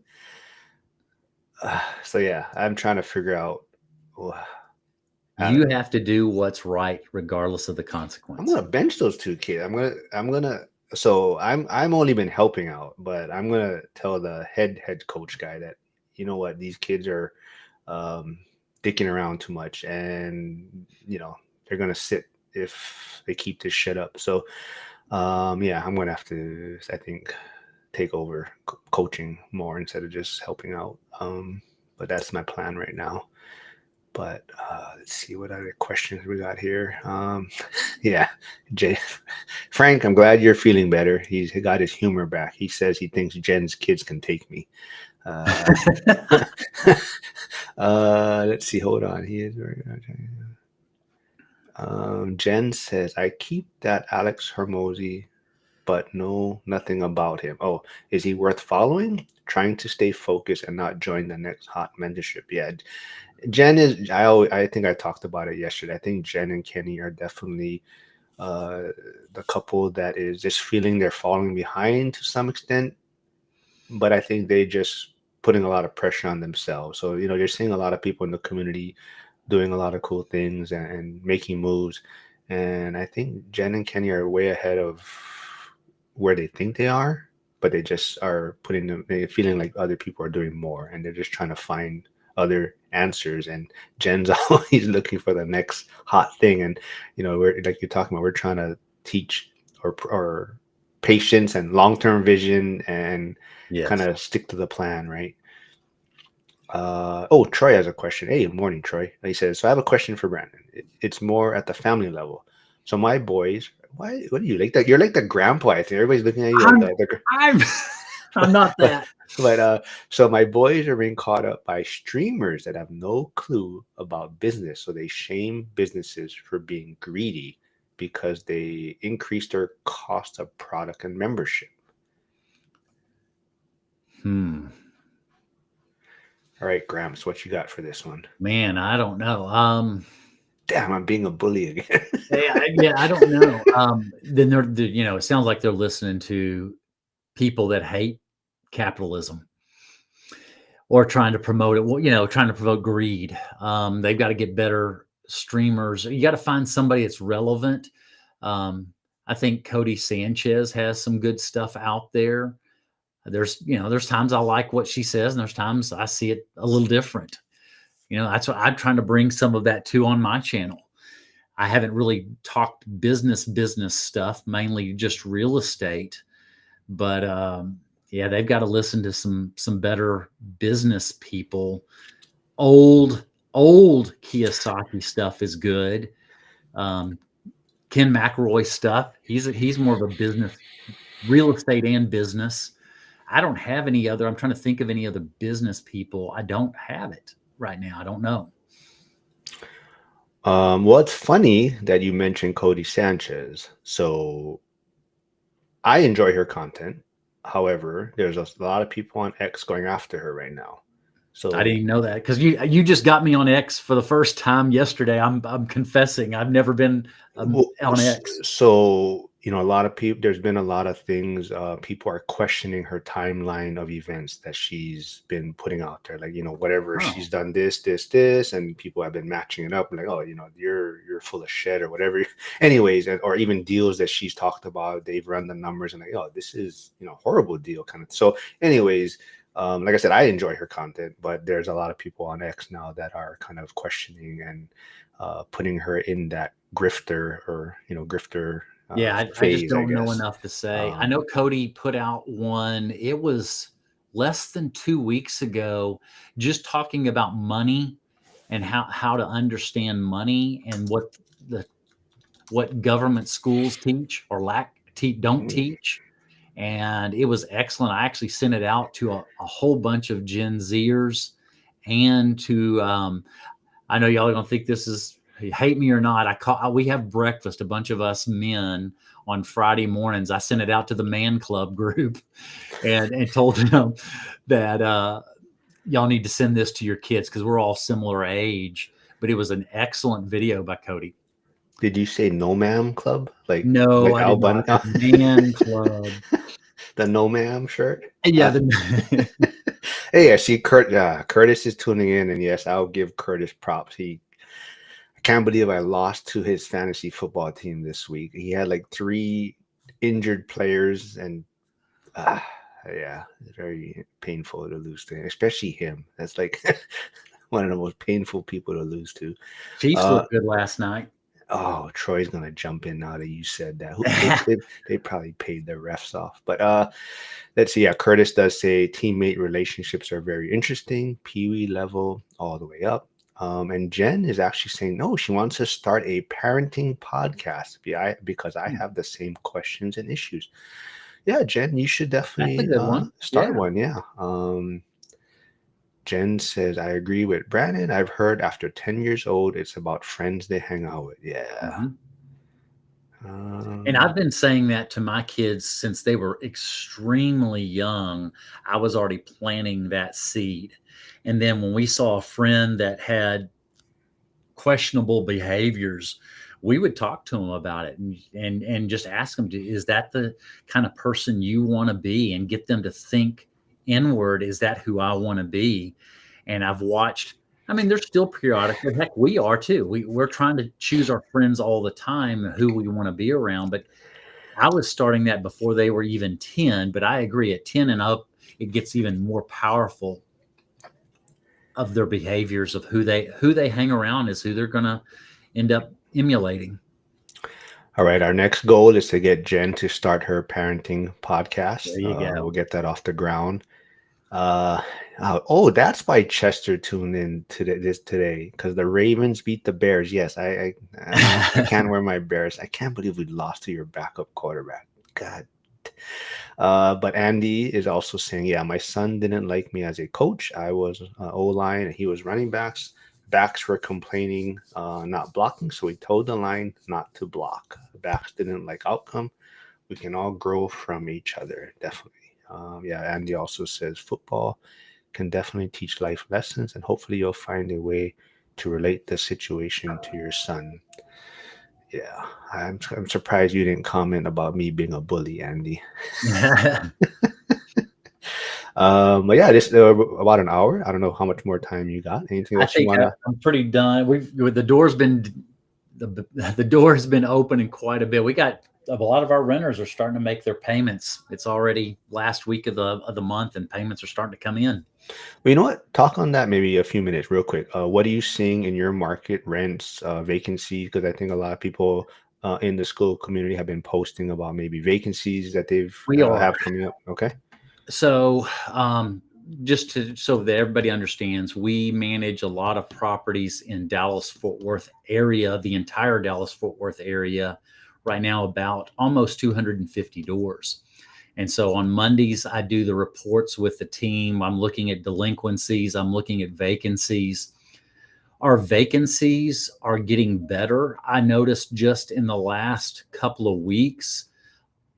So yeah, I'm trying to figure out. I don't You know. have to do what's right, regardless of the I'm consequence. gonna bench those two kids. I'm gonna. So I'm only been helping out, but I'm gonna tell the head coach guy that these kids are um, dicking around too much, and they're gonna sit if they keep this shit up. So yeah, I'm gonna have to, I think, take over coaching more instead of just helping out. But that's my plan right now. But let's see what other questions we got here. Yeah, Jay, Frank, I'm glad you're feeling better. He got his humor back. He says he thinks Jen's kids can take me. Uh, let's see. Hold on. He is very. Jen says, I keep that Alex Hormozi. but know nothing about him. Oh, is he worth following? Trying to stay focused and not join the next hot mentorship. Yeah, Jen is. I think I talked about it yesterday. I think Jen and Kenny are definitely uh, the couple that is just feeling they're falling behind to some extent, but I think they just putting a lot of pressure on themselves. So you're seeing a lot of people in the community doing a lot of cool things and making moves, and I think Jen and Kenny are way ahead of where they think they are, but they just are putting them they're feeling like other people are doing more, and they're just trying to find other answers. And Jen's always looking for the next hot thing, and we're like you're talking about, we're trying to teach or patience and long-term vision and kind Yes. of stick to the plan, right? Oh, Troy has a question. Hey, morning, Troy. He says, so I have a question for Brandon. It's more at the family level. So my boys, why? What do you like that? You're like the grandpa. I think everybody's looking at you like I'm the I'm I'm not but that. so my boys are being caught up by streamers that have no clue about business. So they shame businesses for being greedy because they increase their cost of product and membership. Hmm. All right, Gramps, what you got for this one? Man, I don't know. Damn, I'm being a bully again. Yeah, I don't know. Then it sounds like they're listening to people that hate capitalism or trying to promote it. Well, trying to promote greed. They've got to get better streamers. You got to find somebody that's relevant. Um, I think Cody Sanchez has some good stuff out there. There's times I like what she says, and there's times I see it a little different. That's what I'm trying to bring some of that to on my channel. I haven't really talked business stuff, mainly just real estate. But yeah, they've got to listen to some better business people. Old old Kiyosaki stuff is good. Um, Ken McElroy stuff. He's more of a business, real estate and business. I don't have any other. I'm trying to think of any other business people. I don't have it right now. I don't know. Well, it's funny that you mentioned Cody Sanchez. So I enjoy her content. However, there's a lot of people on X going after her right now. I didn't So even know that because you just got me on X for the first time yesterday. I'm confessing I've never been Well, on X. so a lot of people. There's been a lot of things. People are questioning her timeline of events that she's been putting out there. Like whatever Oh, she's done, this, and people have been matching it up. Like, oh, you're full of shit or whatever. Anyways, or even deals that she's talked about. They've run the numbers and like, oh, this is horrible deal kind of. So, anyways. Like I said, I enjoy her content, but there's a lot of people on X now that are kind of questioning and putting her in that grifter yeah, I just phase, I don't know guess. enough to say. I Um, know Cody put out one. It was less than 2 weeks ago, just talking about money and how to understand money and the what government schools teach or don't teach. And it was excellent. I actually sent it out to a whole bunch of Gen Zers and to I know y'all are gonna think this is you hate me or not. We have breakfast, a bunch of us men on Friday mornings. I sent it out to the man club group and told them that y'all need to send this to your kids because we're all similar age. But it was an excellent video by Cody. did you say No Ma'am Club? No, Like I Al did not. Bundy, Man club. the No Ma'am shirt? Yeah, Uh, hey, I see Curtis is tuning in, and yes, I'll give Curtis props. I can't believe I lost to his fantasy football team this week. He had like three injured players, and uh, yeah, it's very painful to lose to, especially him. That's like one of the most painful people to lose to. Chiefs Uh, looked good last night. oh, Troy's gonna jump in now that you said that. They probably paid their refs off. But let's see. Yeah, Curtis does say teammate relationships are very interesting, Pee-wee level all the way up. And Jen is actually saying no. She wants to start a parenting podcast. Because I have the same questions and issues. Yeah, Jen, you should That's a definitely good one. start Yeah. one. Yeah. Jen says, I agree with Brannon. I've heard after 10 years old, it's about friends they hang out with. Yeah. Mhm. And I've Um, been saying that to my kids since they were extremely young. I was already planting that seed. And then when we saw a friend that had questionable behaviors, we would talk to them about it and just ask them, is that the kind of person you want to be? And get them to think inward, is that who I want to be? And I've watched, I mean, there's still periodically, heck, we are too. We're trying to choose our friends all the time, who we want to be around. But I was starting that before they were even 10. But I agree, at 10 and up, it gets even more powerful of their behaviors, of who they hang around is who they're going to end up emulating. all right, our next goal is to get Jen to start her parenting There podcast. you We'll go. get that off the ground. Uh, oh, that's why Chester tuned in today because the Ravens beat the Bears. Yes, I can't wear my Bears. I can't believe we lost to your backup quarterback. God. But Andy is also saying, yeah, my son didn't like me as a coach. I was O-line and he was running backs. Backs were complaining, not blocking, so we told the line not to block. The backs didn't like outcome. We can all grow from each other, definitely. Yeah, Andy also says football can definitely teach life lessons, and hopefully you'll find a way to relate the situation to your son. Yeah, I'm surprised you didn't comment about me being a bully, Andy. But yeah, this about an hour. I don't know how much more time you got. Anything I else you think wanna? I'm pretty done. The door has been opening quite a bit. We got a lot of our renters are starting to make their payments. It's already last week of the month, and payments are starting to come in. Well, you know what? Talk on that maybe a few minutes, real quick. What are you seeing in your market, rents, vacancies? Because I think a lot of people in the school community have been posting about maybe vacancies that they've We are. have coming up. Okay. So, just so that everybody understands, we manage a lot of properties in Dallas Fort Worth area, the entire Dallas Fort Worth area, right now, about almost 250 doors. And so on Mondays, I do the reports with the team. I'm looking at delinquencies, I'm looking at vacancies. Our vacancies are getting better. I noticed just in the last couple of weeks,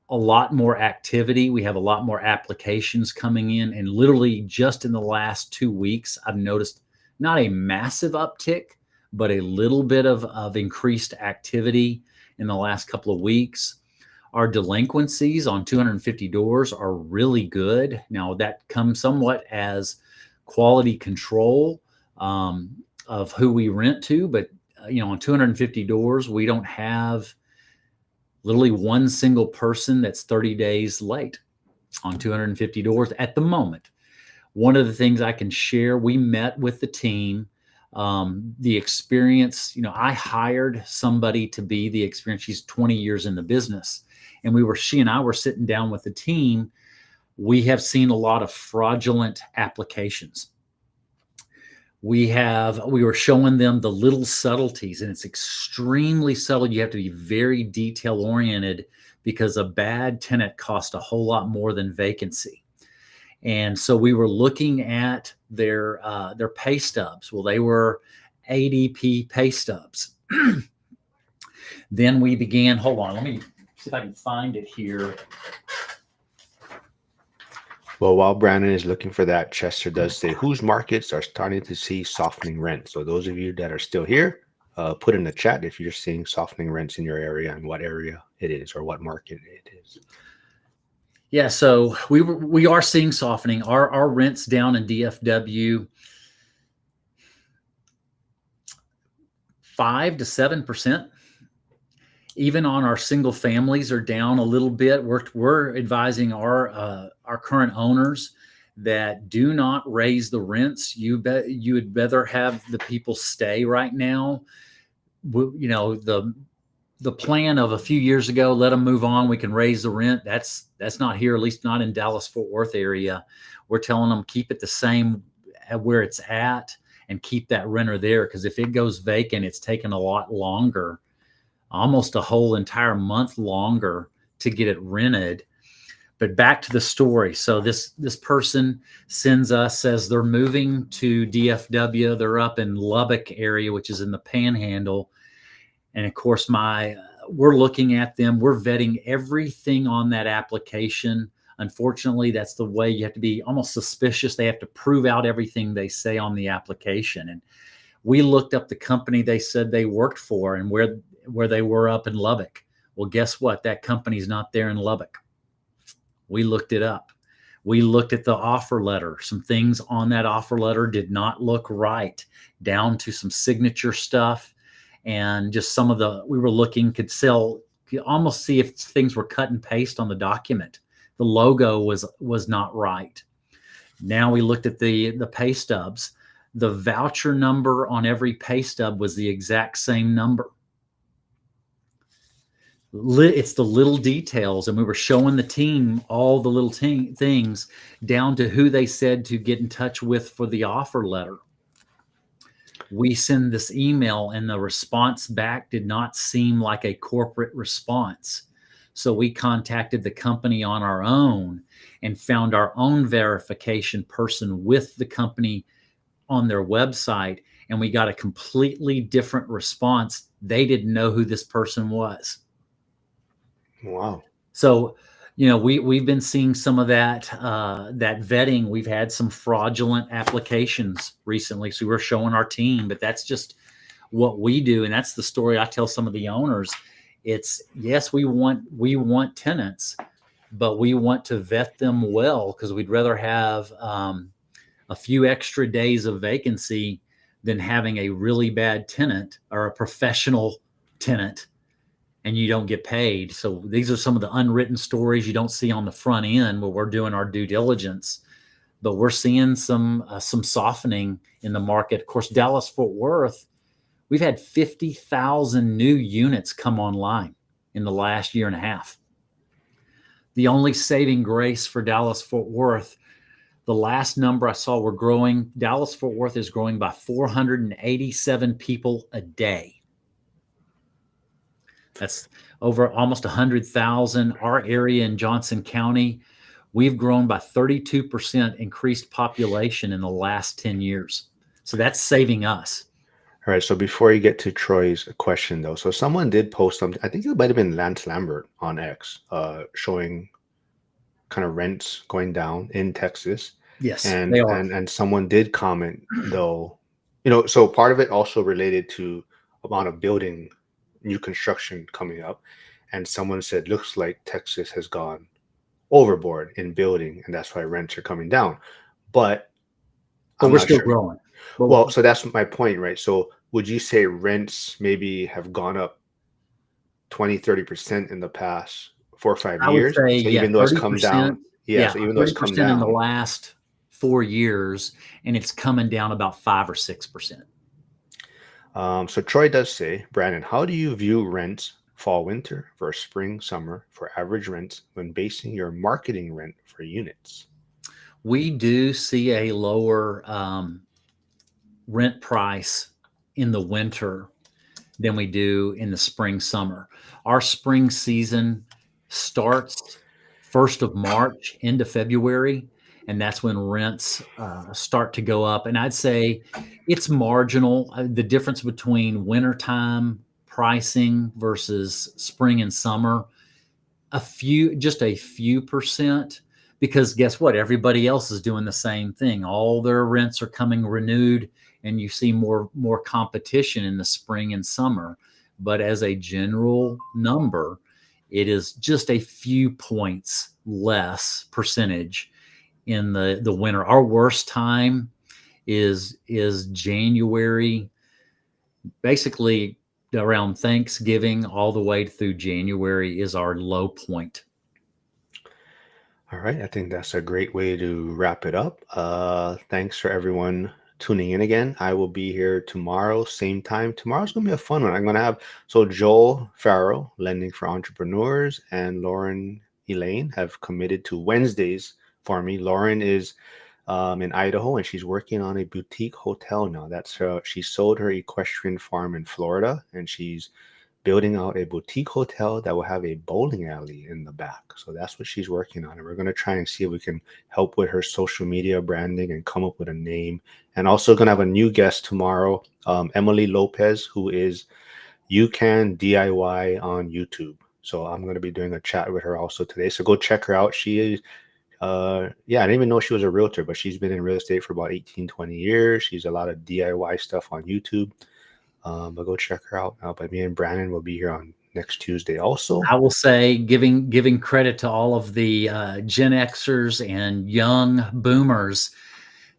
a lot more activity. We have a lot more applications coming in. And literally just in the last 2 weeks, I've noticed not a massive uptick, but a little bit of increased activity in the last couple of weeks. Our delinquencies on 250 doors are really good. Now, that comes somewhat as quality control of who we rent to, but on 250 doors, we don't have literally one single person that's 30 days late on 250 doors at the moment. One of the things I can share, we met with the team, the experience, I hired somebody to be the experience. She's 20 years in the business. And she and I were sitting down with the team. We have seen a lot of fraudulent applications. We were showing them the little subtleties, and it's extremely subtle. You have to be very detail oriented because a bad tenant costs a whole lot more than vacancy. And so we were looking at their pay stubs. Well, they were ADP pay stubs. Then we began. Hold on, let me see if I can find it here. Well, while Brandon is looking for that, Chester does say whose markets are starting to see softening rent. So those of you that are still here, put in the chat if you're seeing softening rents in your area and what area it is or what market it is. Yeah, so we are seeing softening. Our rents down in DFW 5 to 7%. Even on our single families are down a little bit. We're advising our current owners that do not raise the rents. You would rather have the people stay right now. The plan of a few years ago, let them move on. We can raise the rent. That's not here, at least not in Dallas Fort Worth area. We're telling them keep it the same at where it's at and keep that renter there, because if it goes vacant, it's taken a lot longer, almost a whole entire month longer to get it rented. But back to the story. So this person says they're moving to DFW. They're up in Lubbock area, which is in the Panhandle. And of course, my we're looking at them. We're vetting everything on that application. Unfortunately, that's the way. You have to be almost suspicious. They have to prove out everything they say on the application. And we looked up the company they said they worked for and where they were up in Lubbock. Well, guess what? That company's not there in Lubbock. We looked it up. We looked at the offer letter. Some things on that offer letter did not look right, down to some signature stuff. And just some of we were looking, could almost see if things were cut and paste on the document. The logo was not right. Now we looked at the pay stubs. The voucher number on every pay stub was the exact same number. It's the little details, and we were showing the team all the little things down to who they said to get in touch with for the offer letter. We send this email, and the response back did not seem like a corporate response. So we contacted the company on our own and found our own verification person with the company on their website, and we got a completely different response. They didn't know who this person was. Wow. So, we've been seeing some of that vetting. We've had some fraudulent applications recently, so we're showing our team. But that's just what we do, and that's the story I tell some of the owners. It's, yes, we want tenants, but we want to vet them well, because we'd rather have a few extra days of vacancy than having a really bad tenant or a professional tenant and you don't get paid. So these are some of the unwritten stories you don't see on the front end where we're doing our due diligence. But we're seeing some softening in the market. Of course, Dallas-Fort Worth, we've had 50,000 new units come online in the last year and a half. The only saving grace for Dallas-Fort Worth, the last number I saw, we're growing. Dallas-Fort Worth is growing by 487 people a day. That's over almost 100,000. Our area in Johnson County, we've grown by 32% increased population in the last 10 years. So that's saving us. All right. So before you get to Troy's question, though, so someone did post something. I think it might have been Lance Lambert on X, showing kind of rents going down in Texas. Yes, and they are. and someone did comment, though, so part of it also related to amount of building, new construction coming up, and someone said, looks like Texas has gone overboard in building, and that's why rents are coming down. But I'm we're not still sure. growing. Well, so that's my point, right? So would you say rents maybe have gone up 20-30% in the past 4 or 5 I would years? say, So yeah, even though it's come 30%. down, Yeah, so even though it's come 30% in the down, last 4 years, and it's coming down about 5 or 6%. So Troy does say, Brannon, how do you view rents fall, winter versus spring, summer for average rents when basing your marketing rent for units? We do see a lower rent price in the winter than we do in the spring, summer. Our spring season starts 1st of March into February, and that's when rents start to go up. And I'd say it's marginal. The difference between wintertime pricing versus spring and summer, just a few percent, because guess what? Everybody else is doing the same thing. All their rents are coming renewed, and you see more competition in the spring and summer. But as a general number, it is just a few points less percentage in the winter. Our worst time is January, basically around Thanksgiving all the way through January is our low point. All right. I think that's a great way to wrap it up. Thanks for everyone tuning in again. I will be here tomorrow, same time. Tomorrow's going to be a fun one. I'm going to have, Joel Farrell, Lending for Entrepreneurs, and Lauren Elaine have committed to Wednesdays for me. Lauren is in Idaho, and she's working on a boutique hotel now. She sold her equestrian farm in Florida, and she's building out a boutique hotel that will have a bowling alley in the back. So that's what she's working on. And we're going to try and see if we can help with her social media branding and come up with a name. And also going to have a new guest tomorrow, Emily Lopez, who is You Can DIY on YouTube. So I'm going to be doing a chat with her also today. So go check her out. She is, yeah, I didn't even know she was a realtor, but she's been in real estate for about 18, 20 years. She's a lot of DIY stuff on YouTube. But go check her out. But me and Brannon will be here on next Tuesday also. I will say, giving credit to all of the Gen Xers and young boomers,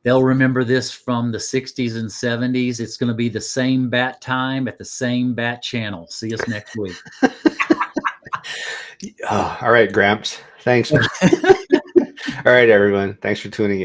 they'll remember this from the 60s and 70s. It's going to be the same bat time at the same bat channel. See us next week. All right, Gramps. Thanks, man. All right, everyone. Thanks for tuning in.